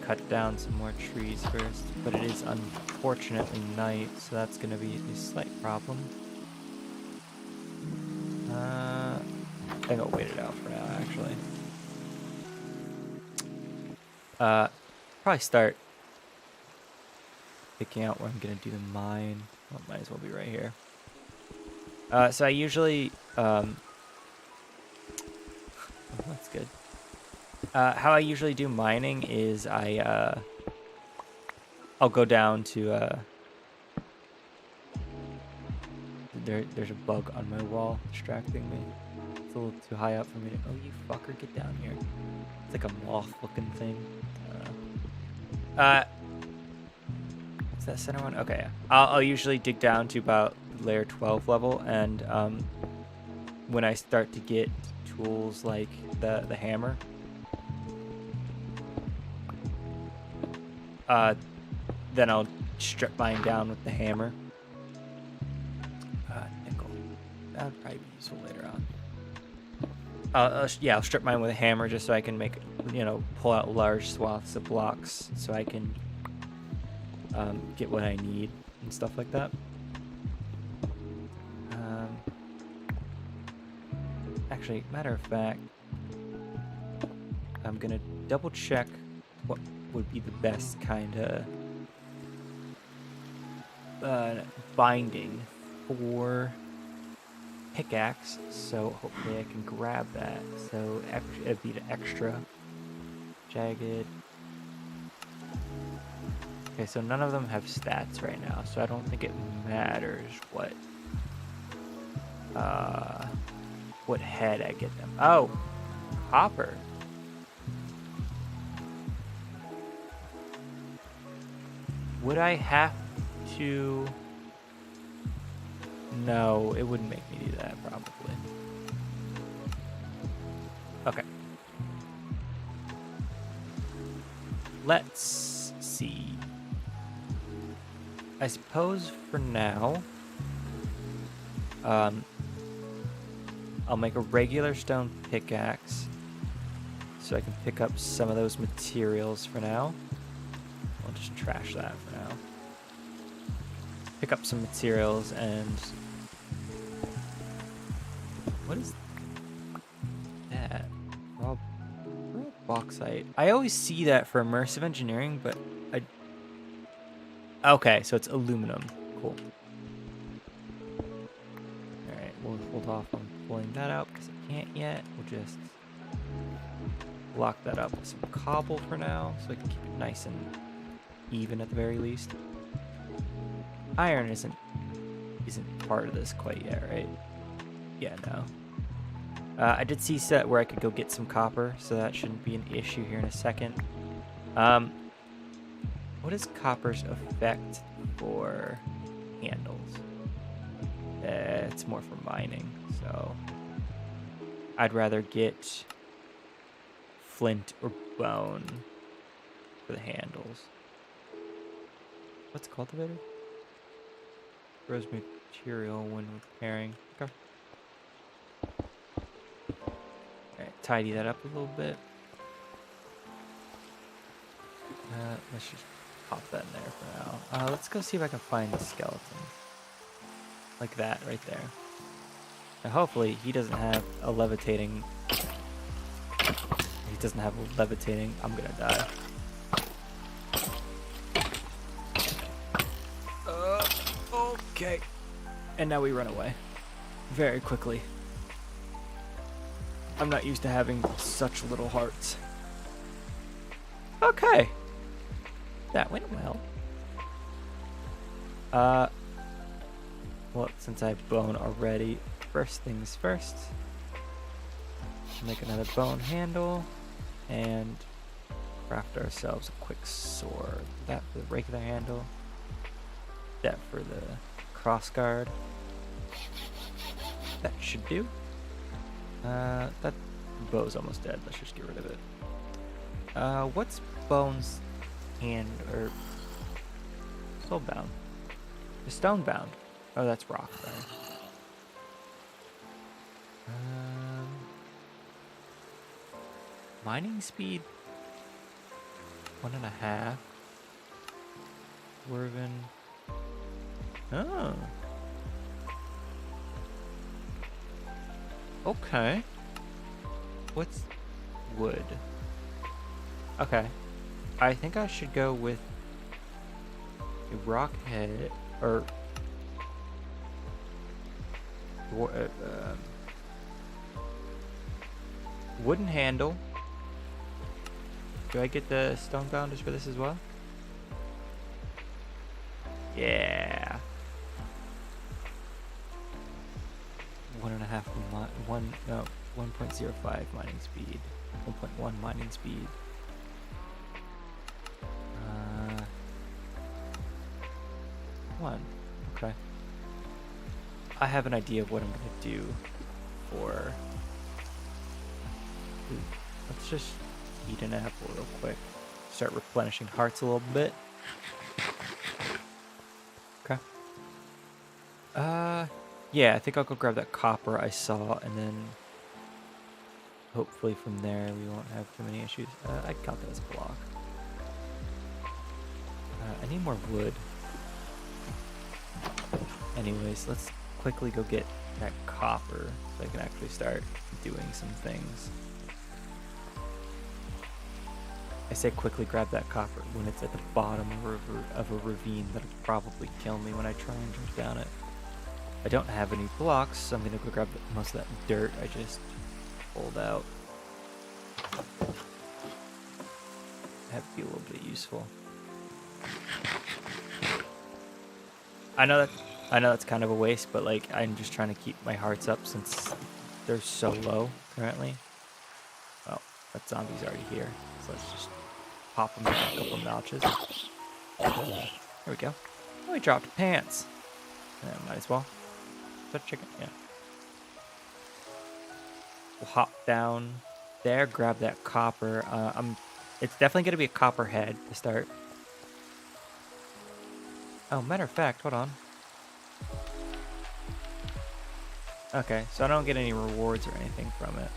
cut down some more trees first. But it is unfortunately night, so that's going to be a slight problem. I think I'll wait it out for now, actually. Probably start picking out where I'm going to do the mine. Well, might as well be right here. So I usually... that's good. How I usually do mining is I'll go down to there's a bug on my wall distracting me. It's a little too high up for me to. Oh, you fucker, get down here! It's like a moth-looking thing. Is that center one? Okay, yeah. I'll usually dig down to about layer 12 level, and when I start to get tools like the hammer, then I'll strip mine down with the hammer. Nickel. That would probably be useful later on. Yeah, I'll strip mine with a hammer just so I can make, pull out large swaths of blocks so I can get what I need and stuff like that. Actually, matter of fact, I'm gonna double check what would be the best kind of binding for pickaxe, so hopefully I can grab that. So it'd be the extra jagged. Okay, so none of them have stats right now, so I don't think it matters what head I get them. Oh, copper. Would I have to? No, it wouldn't make me do that, probably. Okay. Let's see. I suppose for now, I'll make a regular stone pickaxe so I can pick up some of those materials for now. I'll just trash that for now. Pick up some materials and... What is that? Raw bauxite. I always see that for immersive engineering, but I... Okay, so it's aluminum. Cool. Alright, we'll hold off on pulling that out because I can't yet. We'll just lock that up with some cobble for now so I can keep it nice and even at the very least. Iron isn't part of this quite yet, right? Yeah, no. I did see set where I could go get some copper, so that shouldn't be an issue here in a second. What is copper's effect for handles? It's more for mining, so I'd rather get flint or bone for the handles. What's cultivated? Grows material when repairing. Okay. Alright, tidy that up a little bit. Let's just pop that in there for now. Let's go see if I can find the skeleton. Like that right there. And hopefully he doesn't have a levitating... He doesn't have a levitating... I'm gonna die. Okay. And now we run away. Very quickly. I'm not used to having such little hearts. Okay. That went well. Well, since I have bone already, first things first. Make another bone handle and craft ourselves a quick sword. That for the regular handle. That for the crossguard. That should do. That bow's almost dead. Let's just get rid of it. What's bone's hand or soul bound? The stone bound. Oh, that's rock. Sorry. Mining speed 1.5. Dwarven. Oh. Okay. What's wood? Okay. I think I should go with a rock head or wooden handle. Do I get the stone bounders for this as well? Yeah. 1.05 mining speed. 1.1 mining speed. One. Okay. I have an idea of what I'm gonna do for. Let's just eat an apple real quick. Start replenishing hearts a little bit. Okay. Yeah, I think I'll go grab that copper I saw, and then hopefully from there we won't have too many issues. I count that as a block. I need more wood. Anyways, let's quickly go get that copper so I can actually start doing some things. I say quickly grab that copper when it's at the bottom of a ravine that'll probably kill me when I try and jump down it. I don't have any blocks, so I'm gonna go grab most of that dirt I just pulled out. That'd be a little bit useful. I know that's kind of a waste, but like I'm just trying to keep my hearts up since they're so low currently. Well, that zombie's already here, so let's just pop them down a couple notches. There we go. Oh, we dropped pants. Yeah, might as well. Is that chicken? Yeah. We'll hop down there, grab that copper. It's definitely gonna be a copper head to start. Oh, matter of fact, hold on. Okay, so I don't get any rewards or anything from it.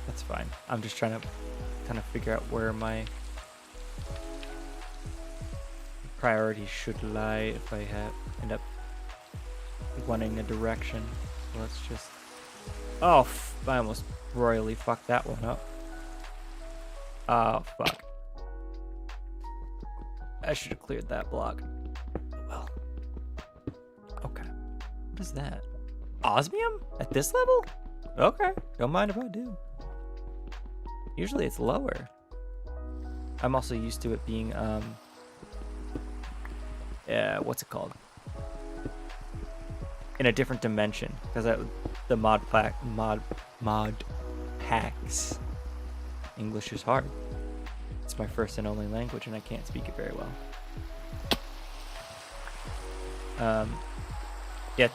That's fine. I'm just trying to kind of figure out where my priorities should lie if I end up wanting a direction. So let's just... Oh, I almost royally fucked that one up. Oh, fuck. I should have cleared that block. Oh, well. Okay. What is that? Osmium? At this level? Okay. Don't mind if I do. Usually it's lower. I'm also used to it being, what's it called? In a different dimension. Because the mod packs. English is hard. It's my first and only language, and I can't speak it very well. Yeah.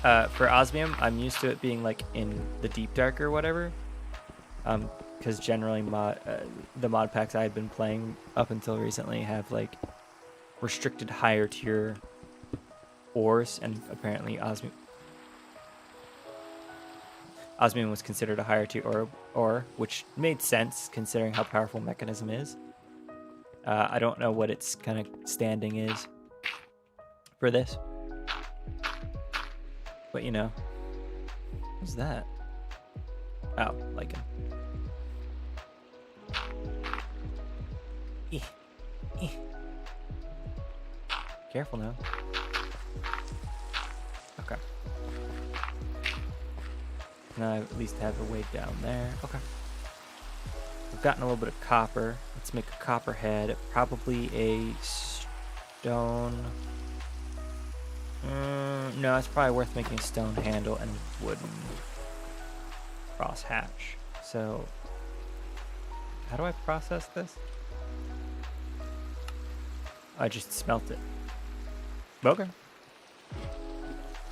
For osmium, I'm used to it being like in the deep dark or whatever. Because generally the mod packs I had been playing up until recently have like restricted higher tier ores, and apparently osmium was considered a higher tier ore, which made sense considering how powerful Mechanism is. I don't know what its kind of standing is for this, but you know, what's that? Oh, lichen. Careful now. Okay. Now I at least have a way down there. Okay. I've gotten a little bit of copper. Let's make a copper head. Probably a stone. No, it's probably worth making a stone handle and wooden cross hatch. So, how do I process this? I just smelt it. Okay.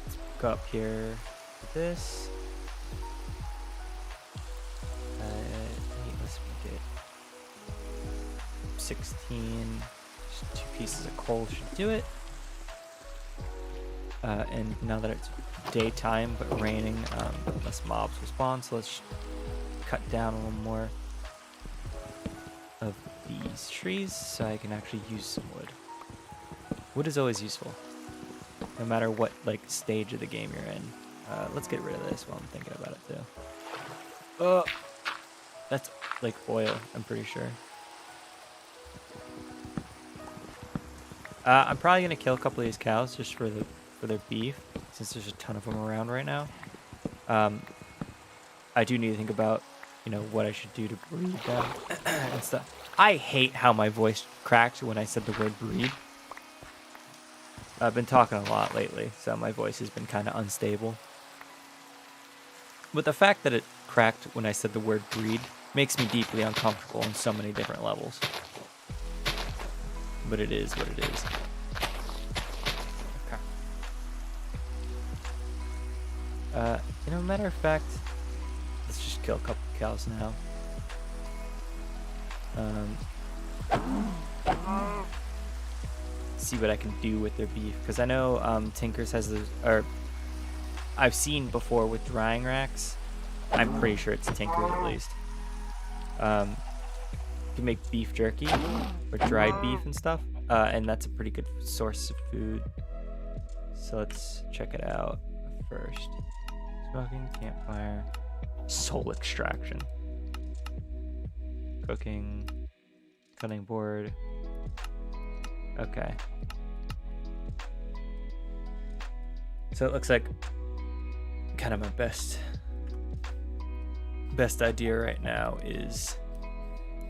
Let's go up here to this. Let's make it 16. Just 2 pieces of coal should do it. And now that it's daytime but raining, less mobs will spawn, so let's cut down a little more of these trees so I can actually use some wood. Wood is always useful, no matter what like stage of the game you're in. Let's get rid of this while I'm thinking about it too. That's like oil, I'm pretty sure. I'm probably gonna kill a couple of these cows just for their beef, since there's a ton of them around right now. I do need to think about, you know, what I should do to breed them and stuff. I hate how my voice cracked when I said the word breed. I've been talking a lot lately, so my voice has been kind of unstable. But the fact that it cracked when I said the word breed makes me deeply uncomfortable on so many different levels. But it is what it is. Okay. You know, matter of fact, let's just kill a couple of cows now. See what I can do with their beef, because I know Tinker's has those, or I've seen before with drying racks. I'm pretty sure it's Tinker's at least. You can make beef jerky or dried beef and stuff, and that's a pretty good source of food. So let's check it out first. Smoking, campfire, soul extraction, cooking, cutting board. Okay. So it looks like kind of my best idea right now is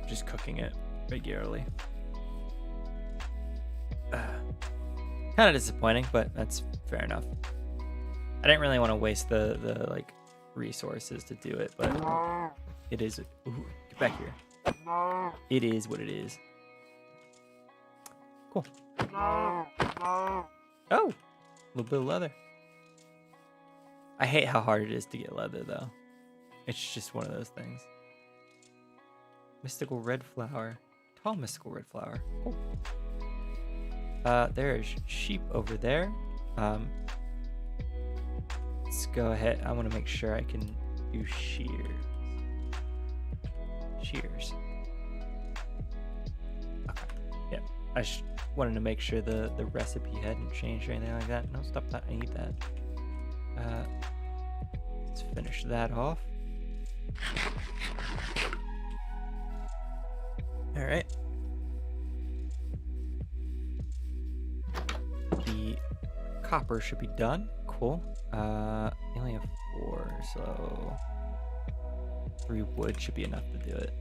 just cooking it regularly. Kind of disappointing, but that's fair enough. I didn't really want to waste the like resources to do it, but it is. Ooh, get back here. It is what it is. Cool. Oh, a little bit of leather. I hate how hard it is to get leather, though. It's just one of those things. Mystical red flower. Tall mystical red flower. Cool. There's sheep over there. Let's go ahead. I want to make sure I can do shears. Okay. Yeah. I wanted to make sure the recipe hadn't changed or anything like that. No, stop that. I need that. Let's finish that off. All right. The copper should be done. Cool. I only have 4, so 3 wood should be enough to do it.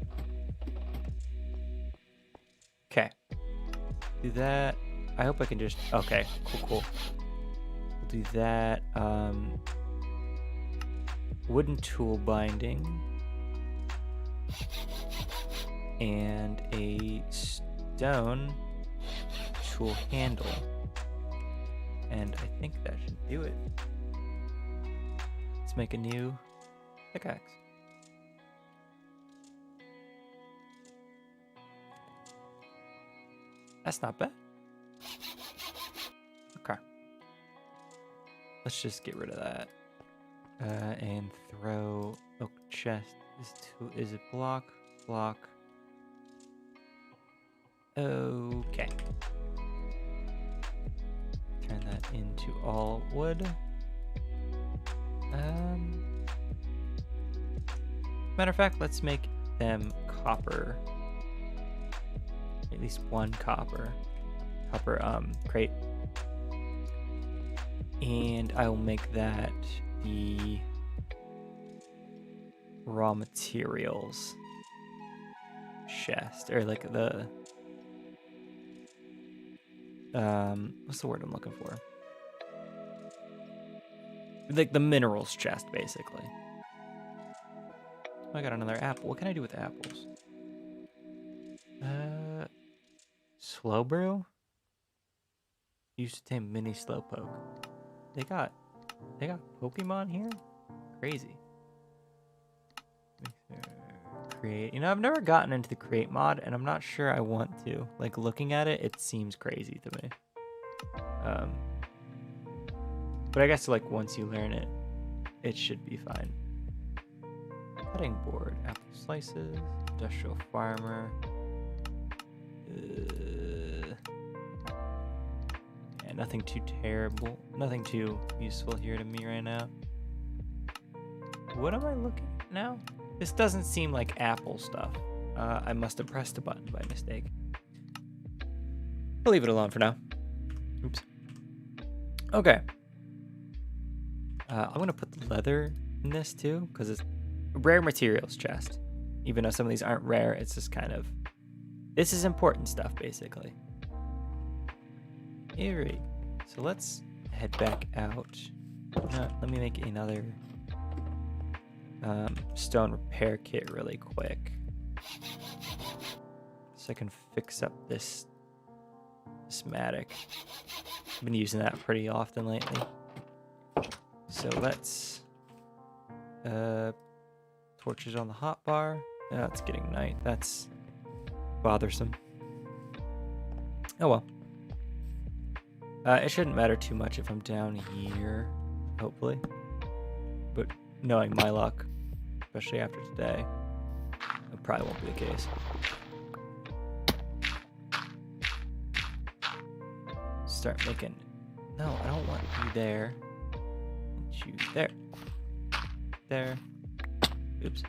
Okay. Do that. I hope I can just. Okay. Cool. We'll do that. Wooden tool binding. And a stone tool handle. And I think that should do it. make a new pickaxe. That's not bad. Okay. Let's just get rid of that. And throw oak chest. Is it block? Block. Okay. Turn that into all wood. Matter of fact, let's make them copper. At least one copper crate. And I will make that the raw materials chest, or like the what's the word I'm looking for? Like the minerals chest, basically. Oh, I got another apple. What can I do with apples? Slow brew? Used to tame mini slowpoke. They got Pokemon here? Crazy. Create. You know, I've never gotten into the create mod, and I'm not sure I want to. Like, looking at it, it seems crazy to me. But I guess, like, once you learn it, it should be fine. Cutting board, apple slices, industrial farmer. Yeah, nothing too terrible. Nothing too useful here to me right now. What am I looking at now? This doesn't seem like Apple stuff. I must have pressed a button by mistake. I'll leave it alone for now. Oops. Okay. I'm gonna put the leather in this too, because it's a rare materials chest. Even though some of these aren't rare, it's just kind of... This is important stuff, basically. Alright. So let's head back out. Let me make another... stone repair kit really quick, so I can fix up this mattock. I've been using that pretty often lately. So let's torches on the hotbar. Oh, it's getting night. That's bothersome. Oh well. It shouldn't matter too much if I'm down here, hopefully. But knowing my luck, especially after today, it probably won't be the case. Start making... No, I don't want you there. I want you there. There. Oops.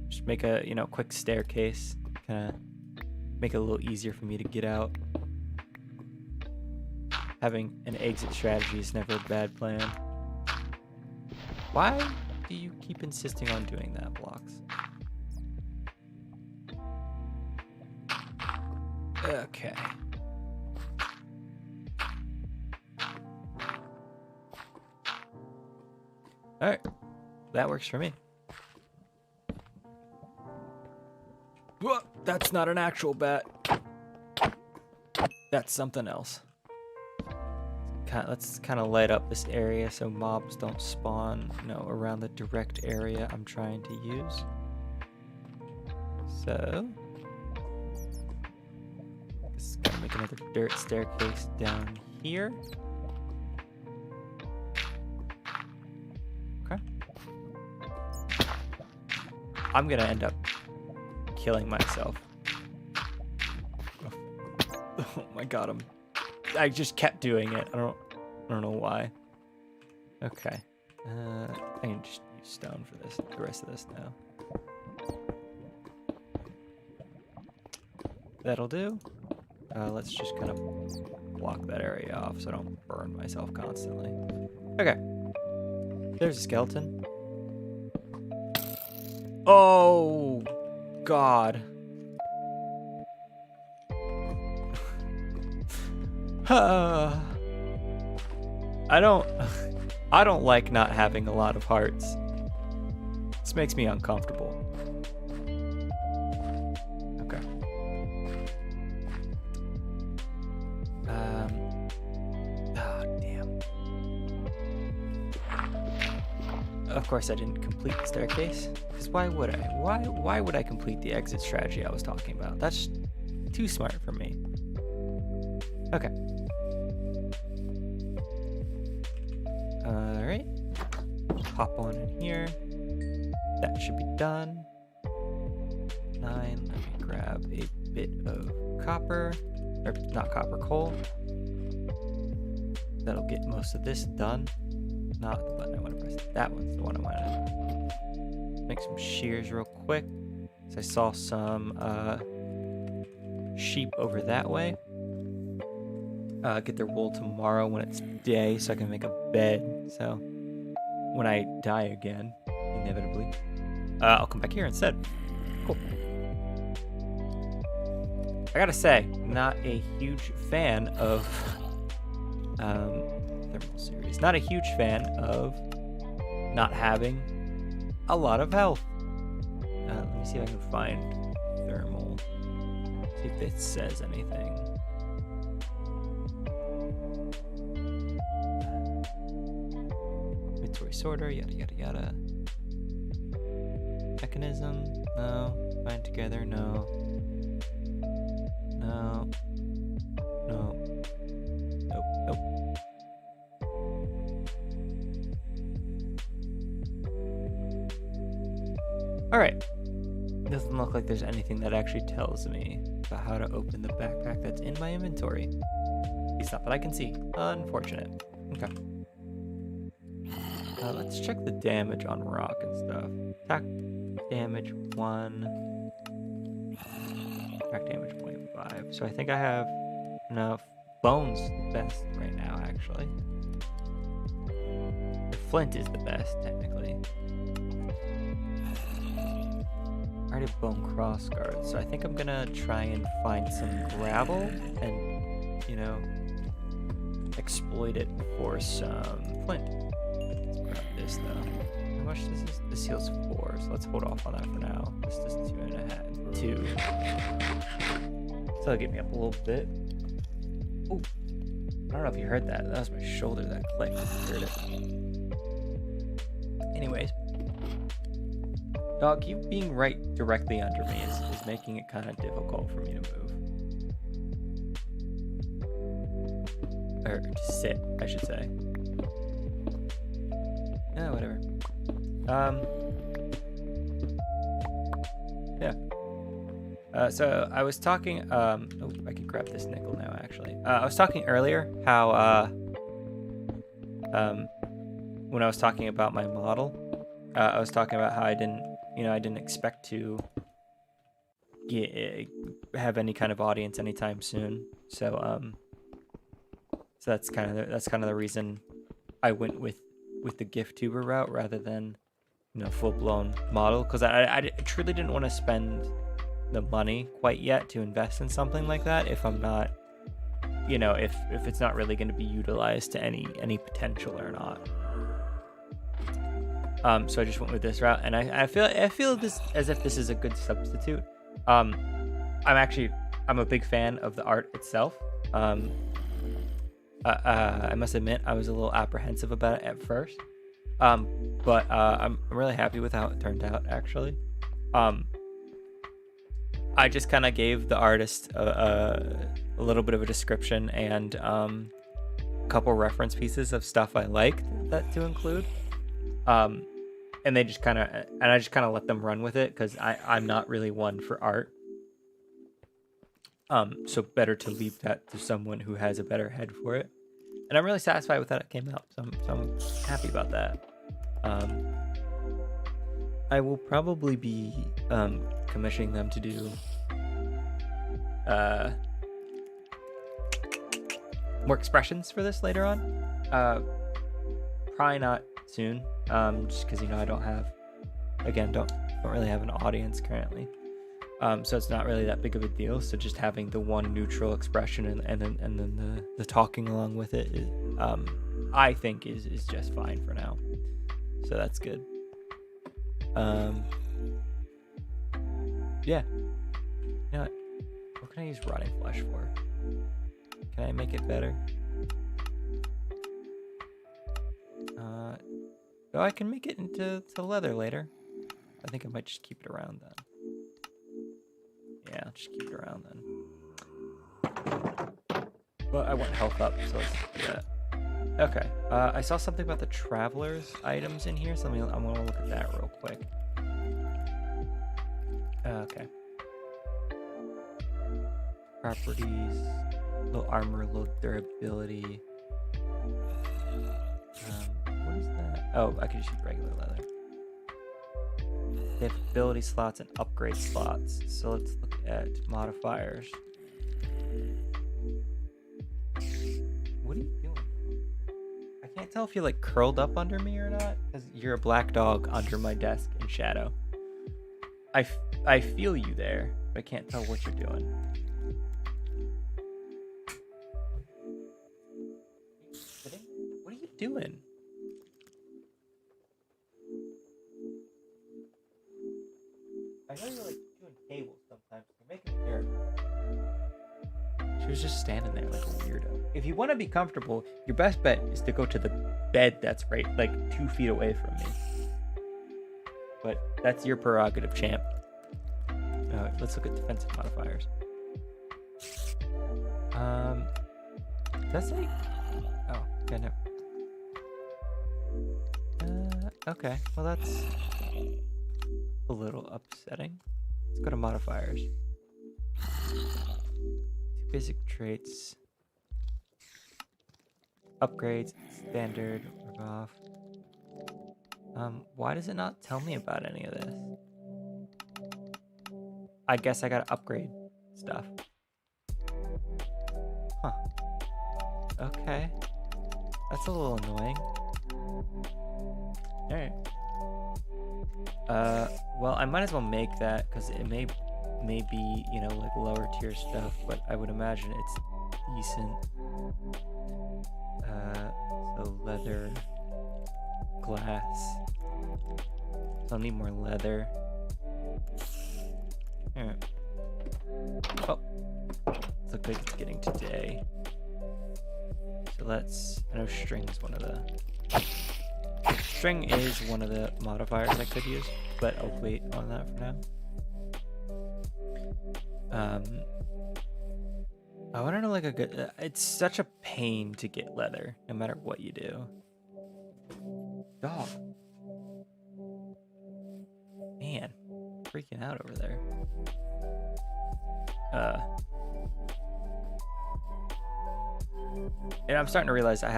Just make a, quick staircase. Kind of make it a little easier for me to get out. Having an exit strategy is never a bad plan. Why do you keep insisting on doing that, blocks? Okay. Alright. That works for me. Whoa, that's not an actual bat. That's something else. Let's kind of light up this area so mobs don't spawn, around the direct area I'm trying to use. So, let's make another dirt staircase down here. Okay. I'm gonna end up killing myself. Oh my god, I just kept doing it. I don't know why. Okay. I can just use stone for the rest of this now. That'll do. Let's just kind of block that area off so I don't burn myself constantly. Okay. There's a skeleton. Oh, God. I don't like not having a lot of hearts. This makes me uncomfortable. Okay. Oh, damn. Of course, I didn't complete the staircase, because why would I? Why would I complete the exit strategy I was talking about? That's too smart for me. Okay. All right. Hop on in here. That should be done. 9. Let me grab a bit of copper, or not copper, coal. That'll get most of this done. Not the button I want to press. That one's the one I want to make some shears real quick. So I saw some sheep over that way. Get their wool tomorrow when it's day, so I can make a bed. So when I die again, inevitably, I'll come back here instead. Cool. I gotta say, not a huge fan of thermal series. Not a huge fan of not having a lot of health. Let me see if I can find thermal. See if it says anything. Inventory sorter, yada yada yada. Mechanism, no. Bind together, no. No. No. Nope, nope. Alright. Doesn't look like there's anything that actually tells me about how to open the backpack that's in my inventory. At least not that I can see. Unfortunate. Okay. Let's check the damage on rock and stuff. Attack damage 1. Attack damage 0.5. So I think I have enough. Bone's the best right now, actually. The flint is the best, technically. I already have bone cross guards, so I think I'm gonna try and find some gravel and, you know, exploit it for some flint. Let's grab this though. How much does this? This heals 4, so let's hold off on that for now. This does 2.5. 2. So that'll get me up a little bit. Oh, I don't know if you heard that. That was my shoulder that clicked. You heard it. Anyways. Dog, you being right directly under me is making it kind of difficult for me to move. Or to sit, I should say. Yeah, whatever. Yeah. So I was talking, oh, I could grab this nickel now, actually. I was talking earlier how, when I was talking about my model, I was talking about how I didn't expect to have any kind of audience anytime soon. So, so that's kind of the reason I went with the GIFTuber route rather than, you know, full-blown model, because I truly didn't want to spend the money quite yet to invest in something like that if I'm not, you know, if it's not really going to be utilized to any potential or not. So I just went with this route, and I feel this as if this is a good substitute. I'm a big fan of the art itself. I must admit I was a little apprehensive about it at first, but I'm really happy with how it turned out, actually. I just kind of gave the artist a little bit of a description and a couple reference pieces of stuff I liked that to include. And I just kind of let them run with it, because I'm not really one for art. So better to leave that to someone who has a better head for it. And I'm really satisfied with how it came out. So I'm happy about that. I will probably be commissioning them to do more expressions for this later on. Probably not soon, just because, you know, I don't really have an audience currently, so it's not really that big of a deal. So just having the one neutral expression and then the talking along with it is, I think is just fine for now. So that's good. Yeah. You know what can I use rotting flesh for? Can I make it better? So I can make it into leather later. I think I might just keep it around then. Yeah, I'll just keep it around then. But I want health up, so let's do that. Okay, I saw something about the traveler's items in here, so I'm gonna look at that real quick. Okay. Properties, low armor, low durability. What is that? Oh, I can just use regular leather. They have ability slots and upgrade slots. So let's look at modifiers. What are you doing? I can't tell if you're like curled up under me or not, because you're a black dog under my desk in shadow. I feel you there, but I can't tell what you're doing. What are you doing? I know you're like doing tables sometimes. You're making me nervous. She was just standing there like a weirdo. If you want to be comfortable, your best bet is to go to the bed that's right like 2 feet away from me. But that's your prerogative, champ. Let's look at defensive modifiers. That's like, oh, okay, no. Okay, well that's a little upsetting. Let's go to modifiers. 2 basic traits. Upgrades, standard, work off. Why does it not tell me about any of this? I guess I gotta upgrade stuff. Huh. Okay. That's a little annoying. Alright. Well, I might as well make that, because it may be, you know, like lower tier stuff, but I would imagine it's decent. So leather, glass. So I need more leather. Alright. Oh. Looks like it's getting today. So let's, I know string's one of the, string is one of the modifiers I could use, but I'll wait on that for now. I want to know like a good, it's such a pain to get leather, no matter what you do. Dog. Man, freaking out over there. And I'm starting to realize there's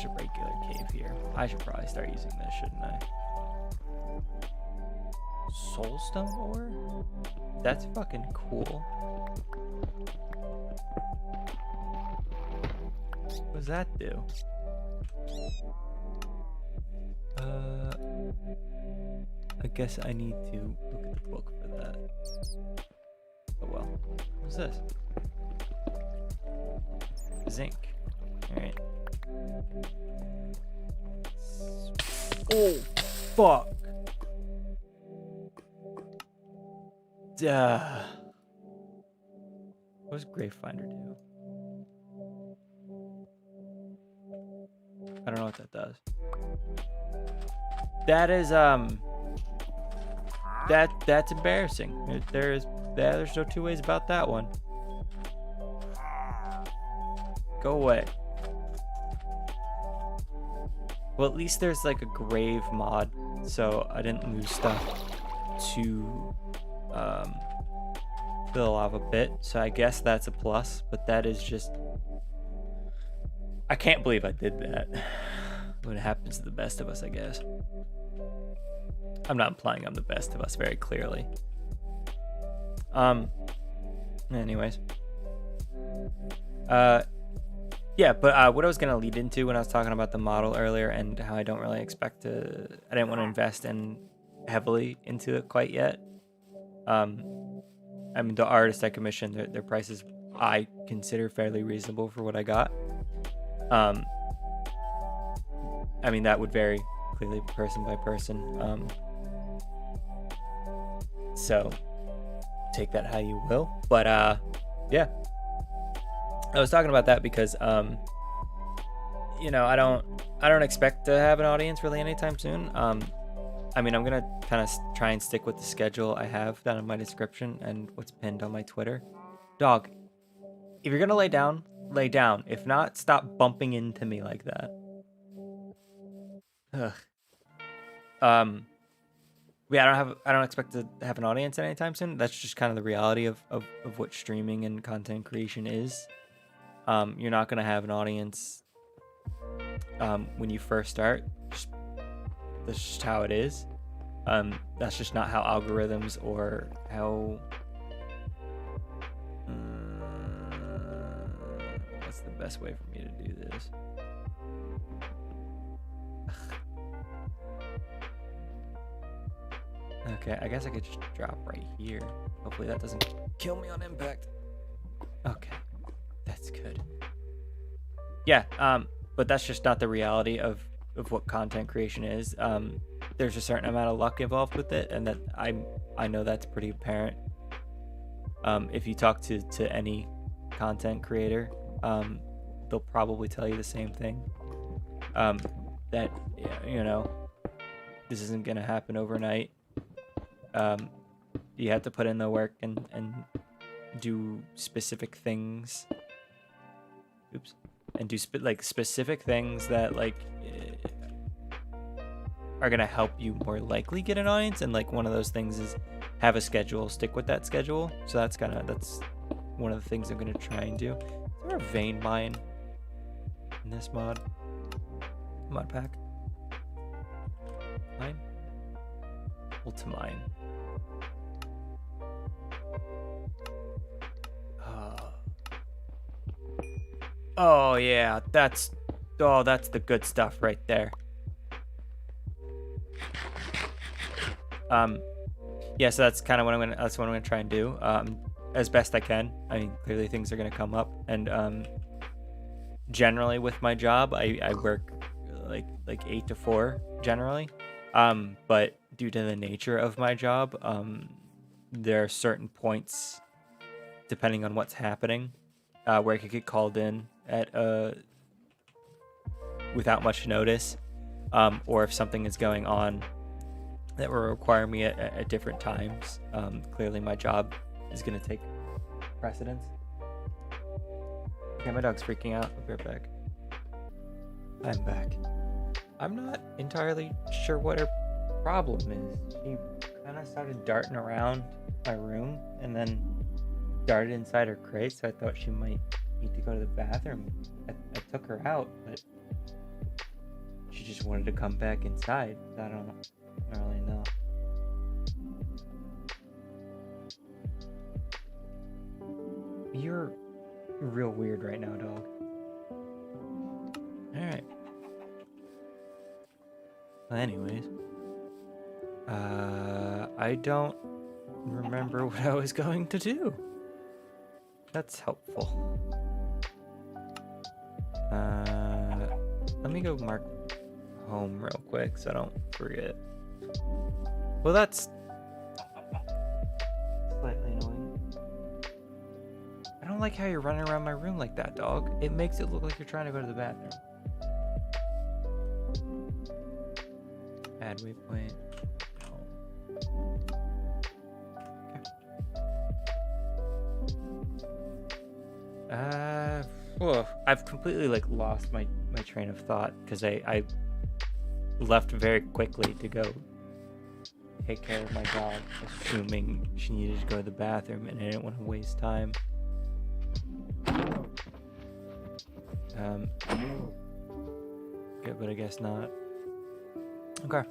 a regular cave here. I should probably start using this, shouldn't I? Soulstone ore? That's fucking cool. What does that do? I guess I need to look at the book for that. Oh well. What's this? Zinc. Alright. Oh, fuck. Duh. What does Gravefinder do? I don't know what that does. That is, that's embarrassing. There's no two ways about that one. Go away. Well, at least there's like a grave mod, so I didn't lose stuff to the lava pit, so I guess that's a plus, but that is just, I can't believe I did that. When it happens to the best of us, I guess. I'm not implying I'm the best of us, very clearly. Anyways. Yeah, but what I was going to lead into when I was talking about the model earlier and how I don't really expect to, I didn't want to invest heavily into it quite yet. I mean, the artist I commissioned, their prices I consider fairly reasonable for what I got. I mean, that would vary clearly person by person. So take that how you will. But yeah. I was talking about that because you know, I don't expect to have an audience really anytime soon. I mean, I'm gonna kind of try and stick with the schedule I have down in my description and what's pinned on my Twitter. Dog, if you're gonna lay down, lay down. If not, stop bumping into me like that. Ugh. Yeah, I don't expect to have an audience anytime soon. That's just kind of the reality of what streaming and content creation is. You're not gonna have an audience when you first start. That's just how it is. That's just not how algorithms or how what's the best way for me to do this? Okay, I guess I could just drop right here. Hopefully that doesn't kill me on impact. Okay, that's good. Yeah, but that's just not the reality of what content creation is. There's a certain amount of luck involved with it, and that I know that's pretty apparent. If you talk to any content creator, they'll probably tell you the same thing. That, you know, this isn't gonna happen overnight. You have to put in the work and do specific things. Oops. And do specific things that like are gonna help you more likely get an audience. And like one of those things is have a schedule, stick with that schedule. So that's one of the things I'm gonna try and do. Is there a vein mine in this mod pack? Mine? Ultimine. Oh yeah, that's the good stuff right there. Yeah, so that's kind of what I'm gonna try and do as best I can. I mean, clearly things are gonna come up, and generally with my job, I work like 8 to 4 generally. But due to the nature of my job, there are certain points, depending on what's happening, where I could get called in at without much notice, or if something is going on that will require me at different times. Clearly my job is going to take precedence. Okay, my dog's freaking out. I'll be right back. I'm back. I'm not entirely sure what her problem is. She kind of started darting around my room and then darted inside her crate, so I thought she might need to go to the bathroom. I took her out, but she just wanted to come back inside. I don't really know. You're real weird right now, dog. Alright. Well, anyways. I don't remember what I was going to do. That's helpful. Let me go mark home real quick so I don't forget. Well, that's slightly annoying. I don't like how you're running around my room like that, dog. It makes it look like you're trying to go to the bathroom. Add waypoint. Okay. Whoa, I've completely lost my train of thought because I left very quickly to go take care of my dog, assuming she needed to go to the bathroom, and I didn't want to waste time. Good, but I guess not. Okay.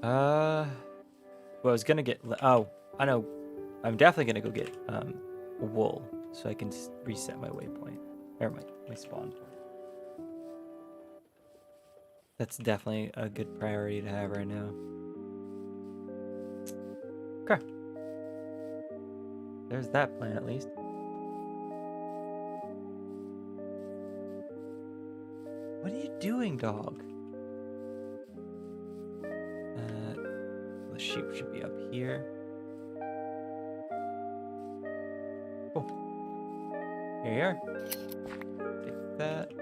Well, I was gonna get. Oh, I know. I'm definitely gonna go get wool so I can reset my waypoint or my spawn point. That's definitely a good priority to have right now. Okay. There's that plan at least. What are you doing, dog? The sheep should be up here. Cool. Here you are. Take that.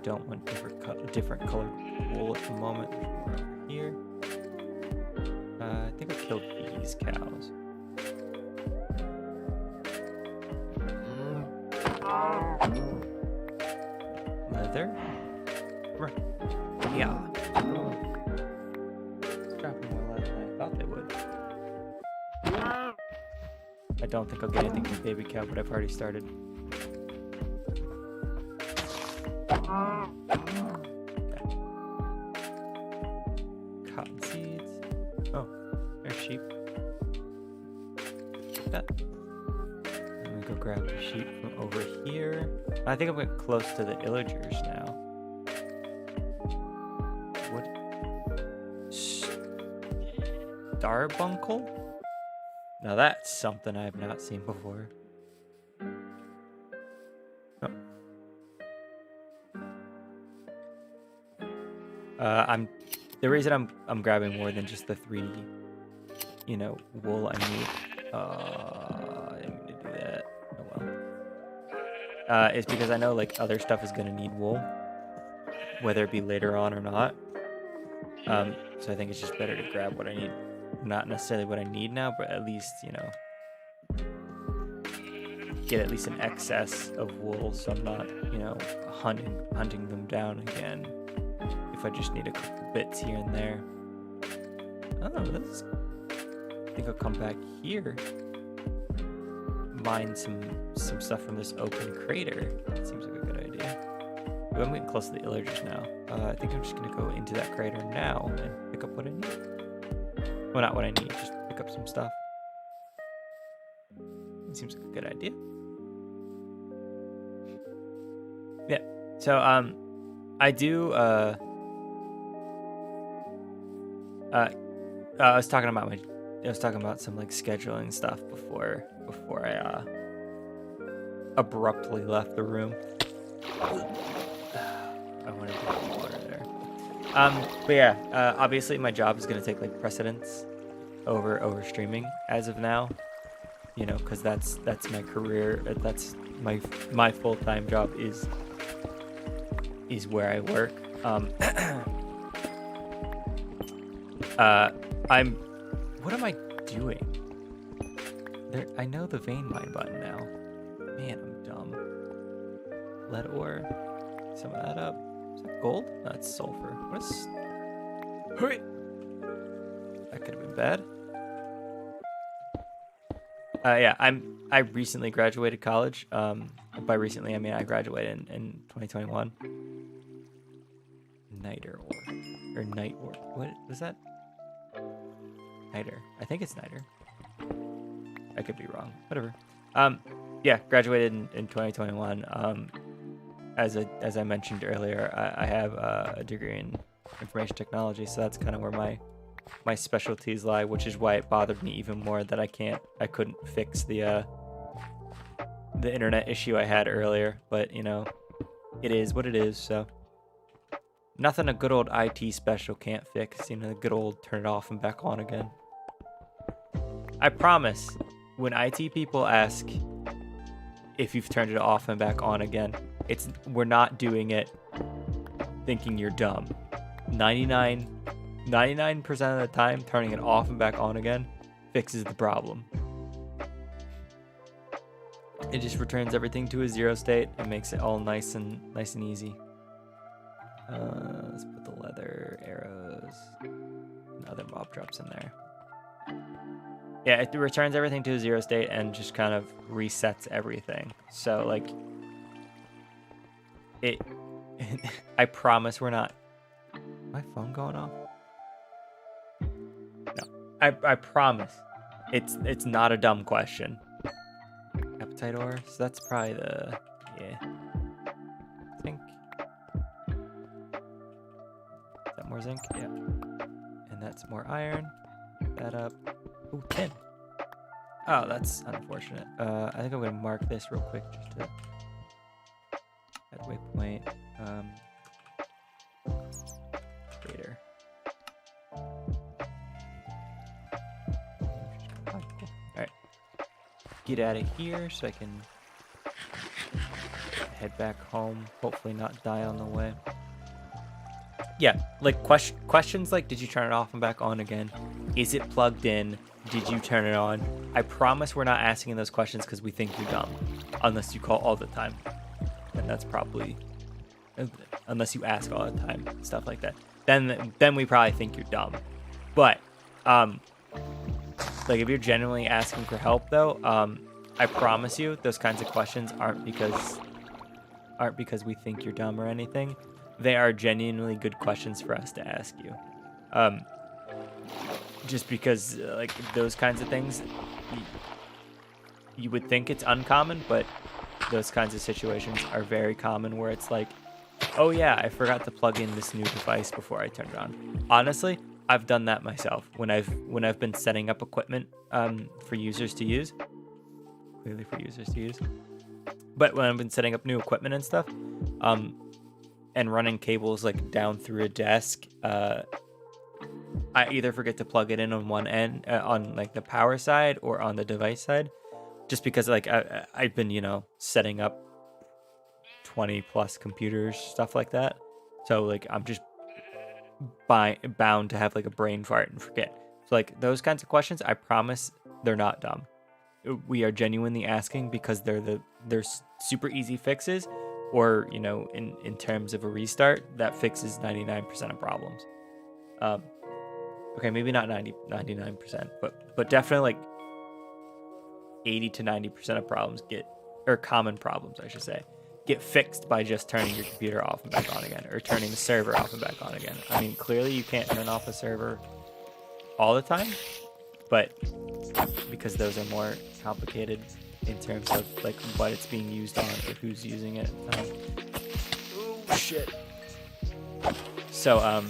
don't want different colored wool at the moment. We're over here. I think I killed these cows. Leather. Yeah. It's dropping more leather than I thought they would. I don't think I'll get anything from baby cow, but I've already started. Cotton seeds. Oh, there's sheep. That. Let me go grab the sheep from over here. I think I'm getting close to the illagers now. What? Starbuncle? Now that's something I have not seen before. Oh. The reason I'm grabbing more than just the 3, you know, wool I need. I didn't mean to do that. Oh well. Is because I know like other stuff is gonna need wool, whether it be later on or not. So I think it's just better to grab what I need. Not necessarily what I need now, but at least, you know, get at least an excess of wool, so I'm not, you know, hunting them down again if I just need a couple bits here and there. I think I'll come back here, mine some stuff from this open crater. That seems like a good idea. Ooh, I'm getting close to the illagers now. I think I'm just gonna go into that crater now and pick up what I need. Well, not what I need, just pick up some stuff. It seems like a good idea. Yeah. So I do I was talking about some like scheduling stuff before I abruptly left the room. I wanted to get water there. But yeah, obviously my job is gonna take like precedence over streaming as of now, you know, because that's my career. That's my full-time job is where I work. What am I doing? I know the vein mine button now. Man, I'm dumb. Lead ore. Some of that up. Is that gold? No, that's sulfur. What is... Hurry! That could have been bad. Yeah, I recently graduated college. By recently, I mean I graduated in 2021. Niter ore. Or night ore. What was that? Niter. I think it's niter. I could be wrong. Whatever. Yeah, graduated in 2021. As I mentioned earlier, I have a degree in information technology, so that's kind of where my specialties lie, which is why it bothered me even more that I couldn't fix the internet issue I had earlier. But you know, it is what it is. So nothing a good old IT special can't fix. You know, the good old turn it off and back on again. I promise, when IT people ask if you've turned it off and back on again, we're not doing it thinking you're dumb. 99% of the time, turning it off and back on again fixes the problem. It just returns everything to a 0 state and makes it all nice and easy. Let's put the leather, arrows, and other mob drops in there. Yeah, it returns everything to a 0 state and just kind of resets everything. So like I promise we're not... My phone going off? No, I promise it's not a dumb question. Appetite ore, so that's probably the... Yeah, zinc. Is that more zinc? Yeah. And that's more iron. Pick that up. Ooh, tin. Oh, that's unfortunate. I think I'm gonna mark this real quick just to add waypoint. Crater. Alright. Get out of here so I can head back home. Hopefully not die on the way. Yeah, like questions like, did you turn it off and back on again? Is it plugged in? Did you turn it on? I promise we're not asking those questions because we think you're dumb, unless you call all the time, and that's probably, unless you ask all the time, stuff like that. Then we probably think you're dumb. But like if you're genuinely asking for help though, I promise you those kinds of questions aren't because we think you're dumb or anything. They are genuinely good questions for us to ask you. Just because like those kinds of things, you would think it's uncommon, but those kinds of situations are very common where it's like, oh yeah, I forgot to plug in this new device before I turned it on. Honestly, I've done that myself when I've been setting up equipment for users to use. Clearly for users to use. But when I've been setting up new equipment and stuff, and running cables like down through a desk, I either forget to plug it in on one end, on like the power side or on the device side, just because like I've been, setting up 20 plus computers, stuff like that. So like I'm just bound to have like a brain fart and forget. So like those kinds of questions, I promise they're not dumb. We are genuinely asking because they're super easy fixes, or in terms of a restart that fixes 99% of problems. Okay, maybe not 99%, but definitely like 80 to 90% of problems common problems, I should say, get fixed by just turning your computer off and back on again, or turning the server off and back on again. I mean, clearly you can't turn off a server all the time, but because those are more complicated in terms of like what it's being used on or who's using it. Oh shit. So I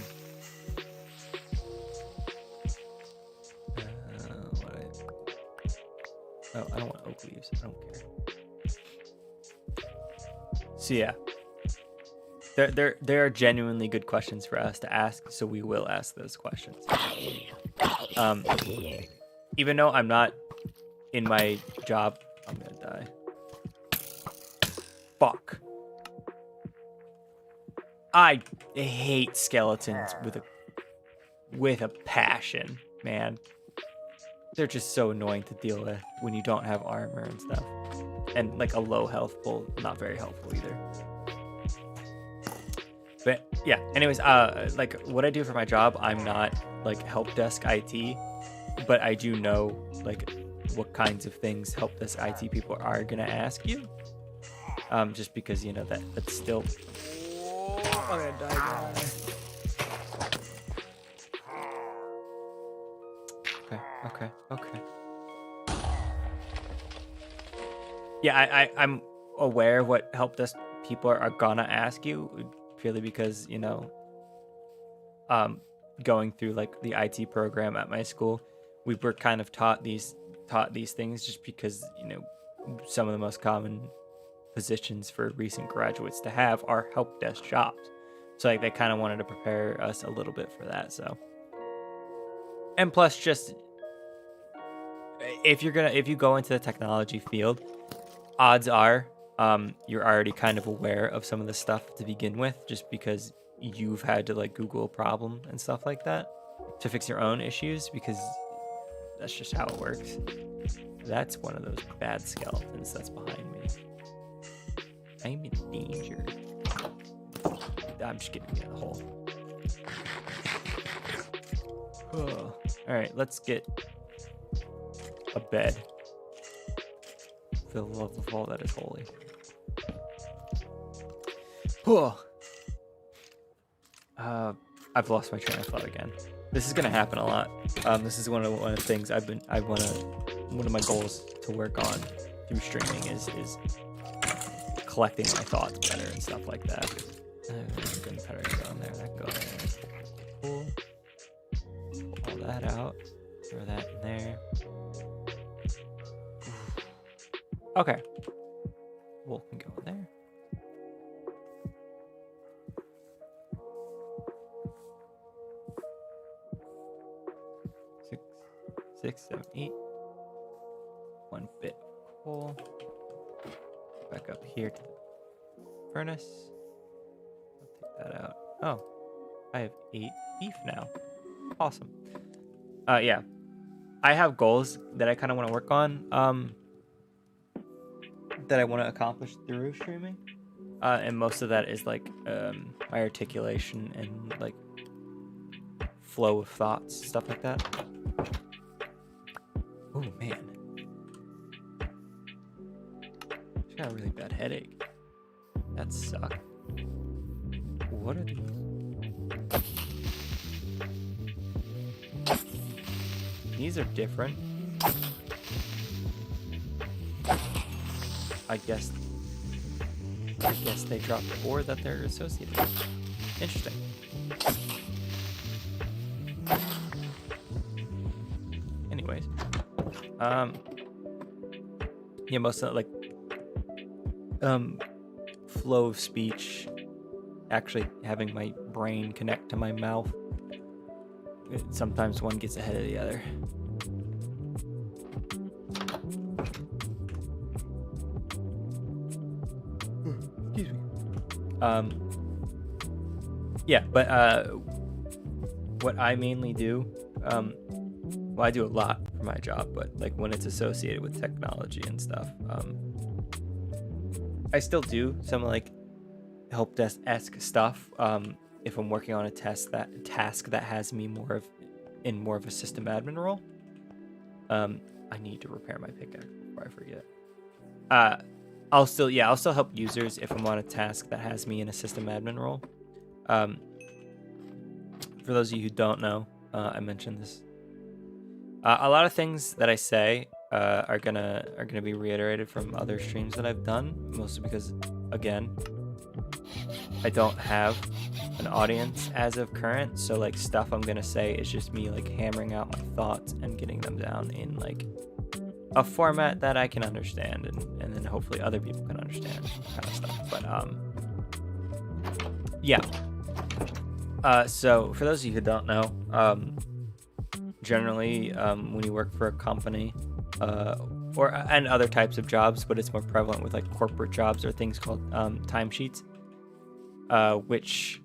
don't want oak leaves. I don't care. So yeah, there are genuinely good questions for us to ask, so we will ask those questions. Even though I'm not in my job, I'm gonna die. Fuck. I hate skeletons with a passion, man. They're just so annoying to deal with when you don't have armor and stuff. And like a low health bull, not very helpful either. But yeah, anyways, like what I do for my job, I'm not like help desk IT, but I do know like what kinds of things help desk IT people are gonna ask you. Just because that's still. I'm gonna die. Okay. Yeah, I'm aware of what help desk people are gonna ask you, purely because going through like the IT program at my school, we were kind of taught these things just because some of the most common positions for recent graduates to have are help desk jobs. So like they kind of wanted to prepare us a little bit for that. So, and plus just if you go into the technology field, odds are you're already kind of aware of some of the stuff to begin with, just because you've had to like Google a problem and stuff like that to fix your own issues, because that's just how it works. That's one of those bad skeletons that's behind me. I'm in danger. I'm just getting in the hole. Oh. All right, let's get a bed. For the love of all that is holy. Oh. I've lost my train of thought again. This is gonna happen a lot. This is one of the things one of my goals to work on through streaming is collecting my thoughts better and stuff like that. Gunpowder go in there. That goes in there. Cool. Pull that out. Throw that in there. Okay. Wool can go in there. Six, 7, 8. One bit of coal. Back up here to furnace. I'll take that out. Oh, I have 8 beef now. Awesome. Yeah. I have goals that I kind of want to work on, that I want to accomplish through streaming. And most of that is like my articulation and like flow of thoughts, stuff like that. Oh man, I got a really bad headache. That sucks. What are these? These are different. I guess they dropped the ore that they're associated with. Interesting. Anyways, yeah, most of like flow of speech, actually having my brain connect to my mouth. Sometimes one gets ahead of the other. Excuse me. Yeah, but what I mainly do, well, I do a lot for my job, but like when it's associated with technology and stuff, I still do some like help desk-esque stuff. If I'm working on a task that has me more of a system admin role. I need to repair my pickaxe before I forget. I'll still help users if I'm on a task that has me in a system admin role. For those of you who don't know, I mentioned this. A lot of things that I say are gonna be reiterated from other streams that I've done, mostly because, again, I don't have an audience as of current, so like stuff I'm gonna say is just me like hammering out my thoughts and getting them down in like a format that I can understand, and then hopefully other people can understand, kind of stuff. But yeah. So for those of you who don't know, generally when you work for a company and other types of jobs, but it's more prevalent with like corporate jobs or things called timesheets, which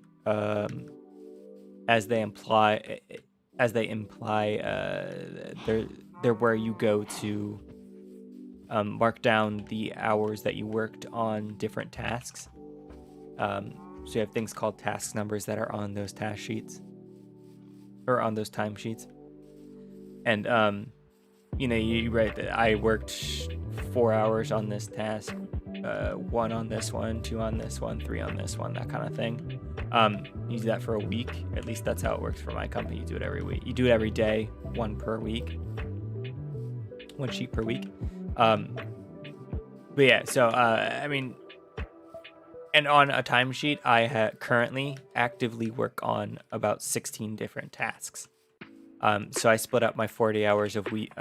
as they imply they're where you go to mark down the hours that you worked on different tasks. So you have things called task numbers that are on those task sheets or on those timesheets. And you write that I worked 4 hours on this task, 1 on this one, 2 on this one, 3 on this one, that kind of thing. You do that for a week. At least that's how it works for my company. You do it every week. You do it every day, 1 per week. 1 sheet per week. But yeah, so I mean, and on a timesheet, I currently actively work on about 16 different tasks. So I split up my 40 hours a week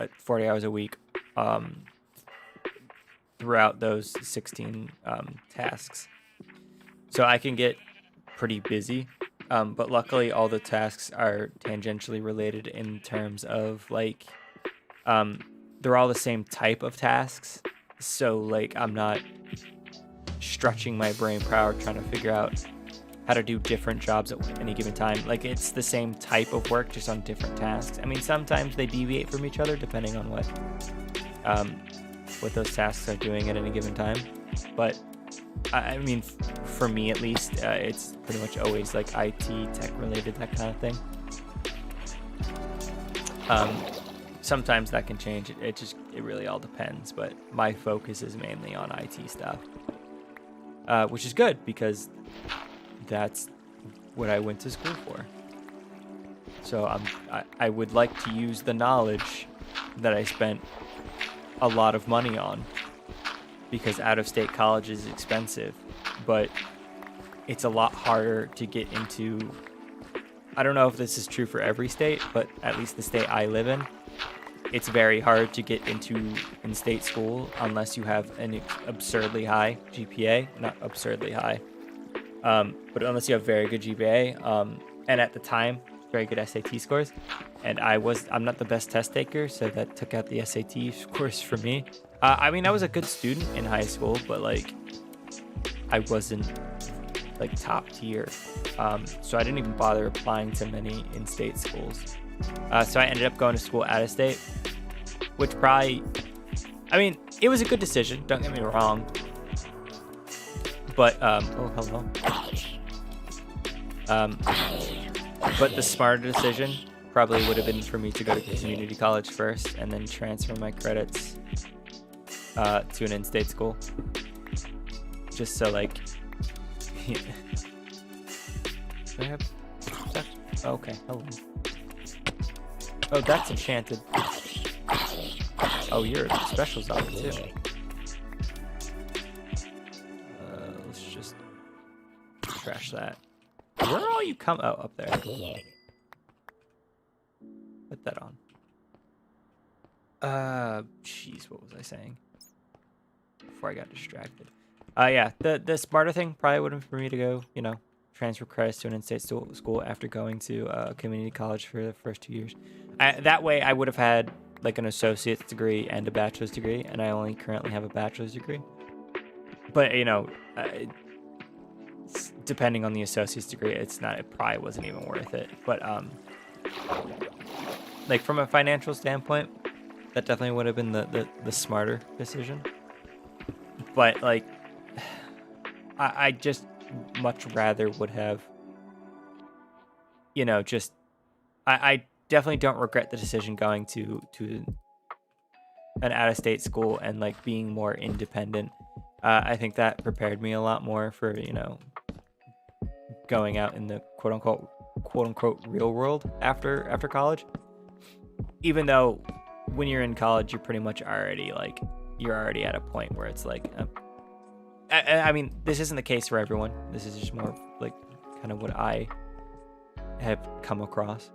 throughout those 16 tasks. So I can get pretty busy, but luckily all the tasks are tangentially related in terms of like they're all the same type of tasks. So like I'm not stretching my brain power trying to figure out how to do different jobs at any given time. Like it's the same type of work, just on different tasks. I mean, sometimes they deviate from each other depending on what those tasks are doing at any given time. But I mean, for me at least, it's pretty much always like IT, tech related, that kind of thing. Sometimes that can change. It really all depends. But my focus is mainly on IT stuff, which is good because that's what I went to school for. So I would like to use the knowledge that I spent a lot of money on, because out-of-state college is expensive, but it's a lot harder to get into. I don't know if this is true for every state, but at least the state I live in, it's very hard to get into in-state school unless you have an absurdly high GPA. Not absurdly high, but unless you have very good GPA, and at the time, very good SAT scores. And I'm not the best test taker, so that took out the SAT scores for me. I mean, I was a good student in high school, but like, I wasn't like top tier. So I didn't even bother applying to many in-state schools. So I ended up going to school out of state, which probably, I mean, it was a good decision, don't get me wrong. But, oh, hello. But the smarter decision probably would have been for me to go to community college first and then transfer my credits to an in-state school. Just so, like, do I have stuff? Oh, okay, hello. Oh, that's enchanted. Oh, your special's on it too. Let's just trash that. Where are all you come? Oh, up there. Put that on. Jeez, what was I saying? Before I got distracted. Yeah, the smarter thing probably would have been for me to go, you know, transfer credits to an in-state school after going to community college for the first 2 years. That way, I would have had like an associate's degree and a bachelor's degree, and I only currently have a bachelor's degree. But you know, depending on the associate's degree, it probably wasn't even worth it. But like from a financial standpoint, that definitely would have been the smarter decision. But like, I just much rather would have, you know, just I definitely don't regret the decision going to an out-of-state school and like being more independent. I think that prepared me a lot more for, you know, going out in the quote unquote real world after college. Even though when you're in college, you're pretty much already like, you're already at a point where it's like, I mean, this isn't the case for everyone. This is just more like kind of what I have come across.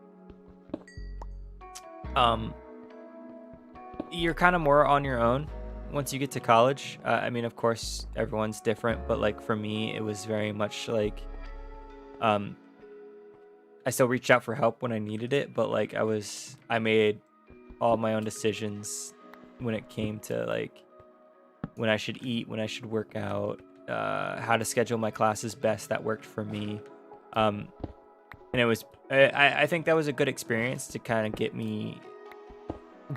You're kind of more on your own once you get to college. I mean, of course, everyone's different, but like for me, it was very much like, I still reached out for help when I needed it, but like I made all my own decisions when it came to like when I should eat, when I should work out, how to schedule my classes best. That worked for me. And it was, I think that was a good experience to kind of get me,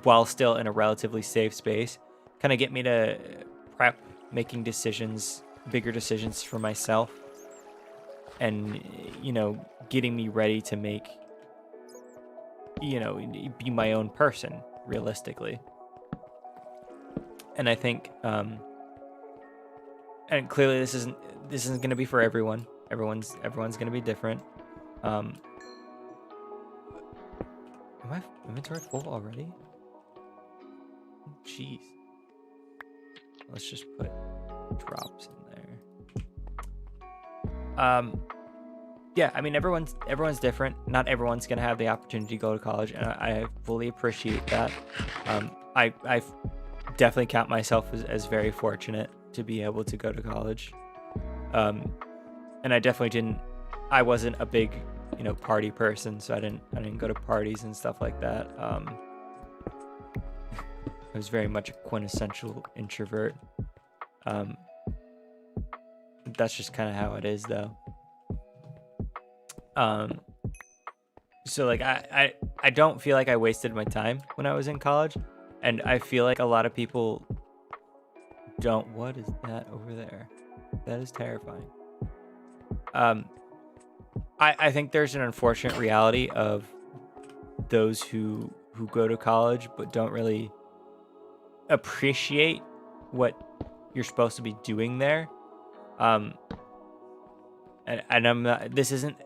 while still in a relatively safe space, kind of get me to prep making decisions, bigger decisions for myself, and, you know, getting me ready to make, you know, be my own person realistically. And I think, and clearly this isn't going to be for everyone. Everyone's going to be different. Am I inventory full already? Jeez. Let's just put drops in there. Yeah, I mean, everyone's different. Not everyone's gonna have the opportunity to go to college, and I fully appreciate that. I definitely count myself as very fortunate to be able to go to college. And I wasn't a big, you know, party person, so I didn't go to parties and stuff like that. I was very much a quintessential introvert. That's just kind of how it is, though. So like I don't feel like I wasted my time when I was in college, and I feel like a lot of people don't. What is that over there? That is terrifying. I think there's an unfortunate reality of those who go to college but don't really appreciate what you're supposed to be doing there. And I'm not, this isn't,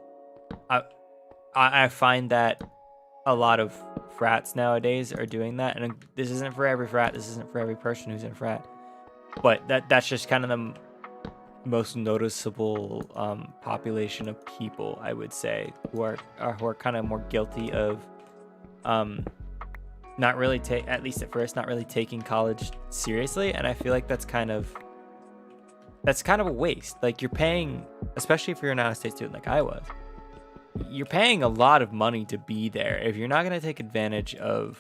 I find that a lot of frats nowadays are doing that, and this isn't for every frat, this isn't for every person who's in a frat, but that's just kind of the most noticeable population of people, I would say, who are kind of more guilty of not really at least at first, not really taking college seriously. And I feel like that's kind of a waste. Like, you're paying, especially if you're an out-of-state student like I was, you're paying a lot of money to be there. If you're not going to take advantage of,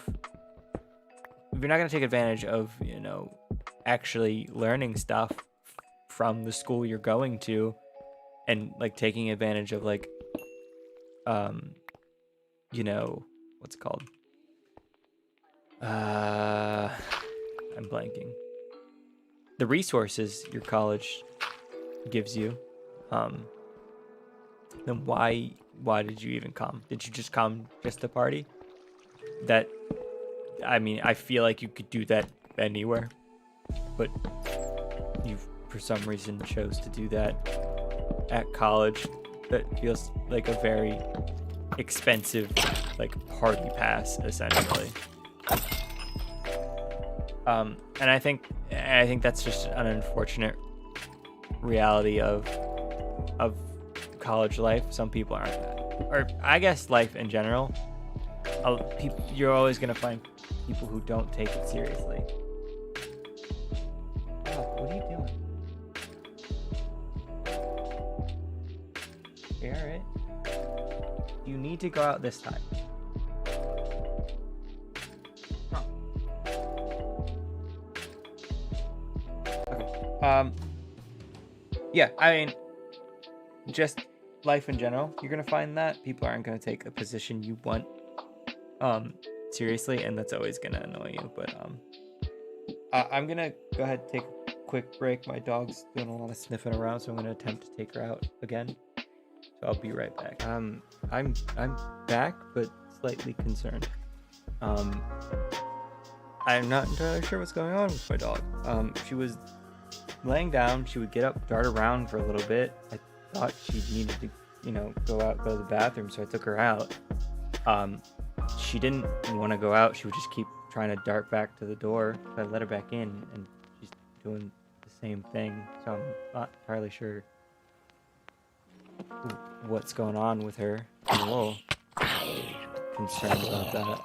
you know, actually learning stuff from the school you're going to, and like taking advantage of like you know, what's it called? I'm blanking. The resources your college gives you. Then why did you even come? Did you just come just to party? I mean, I feel like you could do that anywhere, but you for some reason chose to do that at college. That feels like a very expensive like party pass essentially. And I think that's just an unfortunate reality of college life. Some people aren't, or I guess life in general. You're always gonna find people who don't take it seriously. Oh, what are you doing? You alright? You need to go out this time. Okay. Yeah, I mean, just life in general, you're gonna find that people aren't gonna take a position you want seriously, and that's always gonna annoy you. But I'm gonna go ahead and take a quick break. My dog's doing a lot of sniffing around, so I'm gonna attempt to take her out again. So I'll be right back. I'm back, but slightly concerned. I'm not entirely sure what's going on with my dog. She was laying down. She would get up, dart around for a little bit. I thought she needed to, go to the bathroom, so I took her out. She didn't want to go out. She would just keep trying to dart back to the door. So I let her back in, and she's doing the same thing. So I'm not entirely sure what's going on with her. I'm a little concerned about that.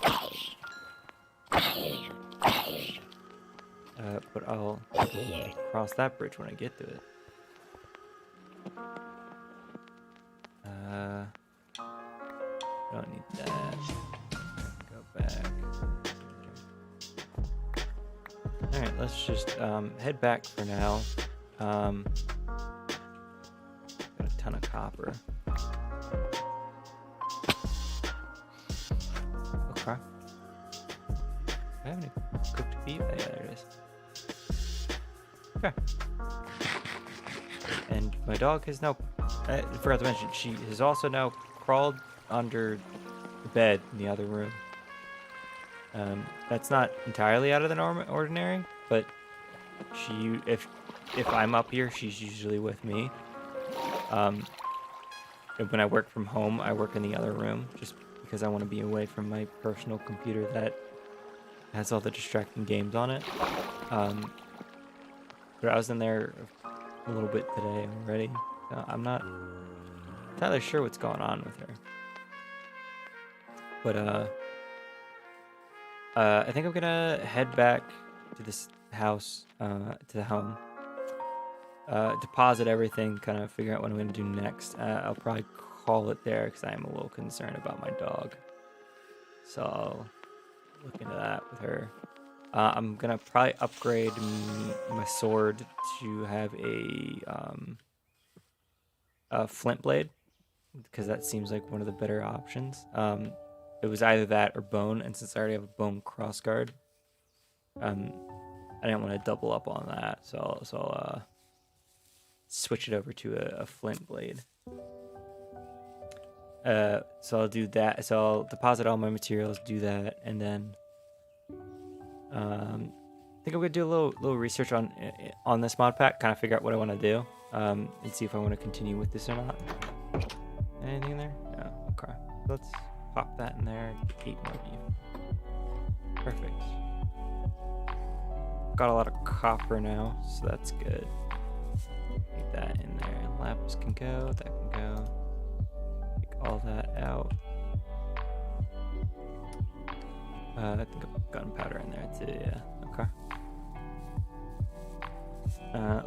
But I'll cross that bridge when I get to it. Don't need that. Go back. Alright, let's just head back for now. Got a ton of copper. Okay. I have any cooked beef? Oh, yeah, there it is. Okay. And my dog has now, I forgot to mention, she has also now crawled under the bed in the other room. That's not entirely out of the ordinary, but if I'm up here, she's usually with me. When I work from home, I work in the other room just because I want to be away from my personal computer that has all the distracting games on it. But I was in there a little bit today already. I'm not entirely sure what's going on with her. But I think I'm gonna head back to this house, to the home. Deposit everything, kind of figure out what I'm gonna do next. I'll probably call it there because I'm a little concerned about my dog. So I'll look into that with her. I'm gonna probably upgrade my sword to have a flint blade, because that seems like one of the better options. It was either that or bone, and since I already have a bone crossguard, I didn't want to double up on that, so I'll switch it over to a flint blade. So I'll do that. So I'll deposit all my materials, do that, and then I think I'm gonna do a little research on this mod pack, kind of figure out what I want to do, and see if I want to continue with this or not. Anything in there? No. Okay. Let's pop that in there. 8 more beef. Perfect. Got a lot of copper now, so that's good. Get that in there. Lapis can go. That can go. Take all that out. I think I've gunpowder in there too. Yeah. Okay.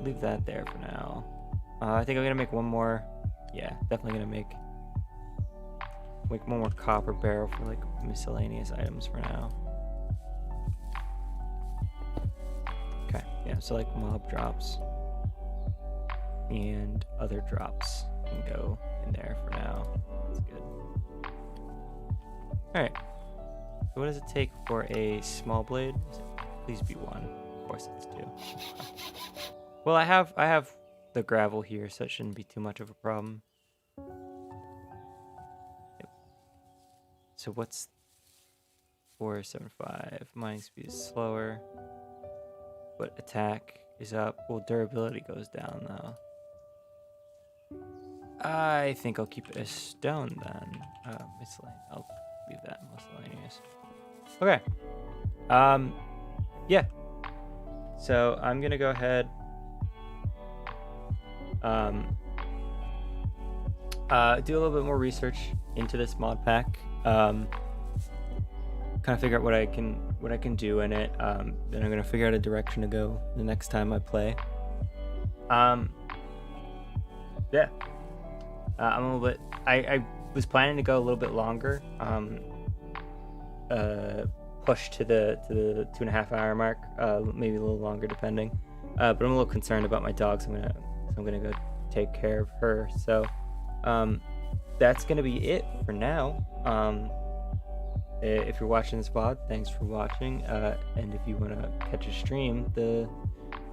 Leave that there for now. I think I'm gonna make one more. Yeah, definitely gonna make one more copper barrel for like miscellaneous items for now. Okay, yeah, so like mob drops. and other drops can go in there for now. That's good. All right. So what does it take for a small blade? Please be 1. Of course it's 2. Well, I have the gravel here, so it shouldn't be too much of a problem. Yep. So what's 475? Mining speed is slower, but attack is up. Well, durability goes down though. I think I'll keep it as stone then. Miscellaneous. I'll leave that miscellaneous. Okay. Yeah. So I'm gonna go ahead. Do a little bit more research into this mod pack. Kind of figure out what I can do in it. Then I'm gonna figure out a direction to go the next time I play. Yeah. I'm a little bit. I was planning to go a little bit longer. Push to the 2.5 hour mark. Maybe a little longer depending. But I'm a little concerned about my dog, so I'm gonna go take care of her. So that's gonna be it for now. If you're watching this VOD, thanks for watching. And if you want to catch a stream, the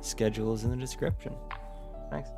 schedule is in the description. Thanks.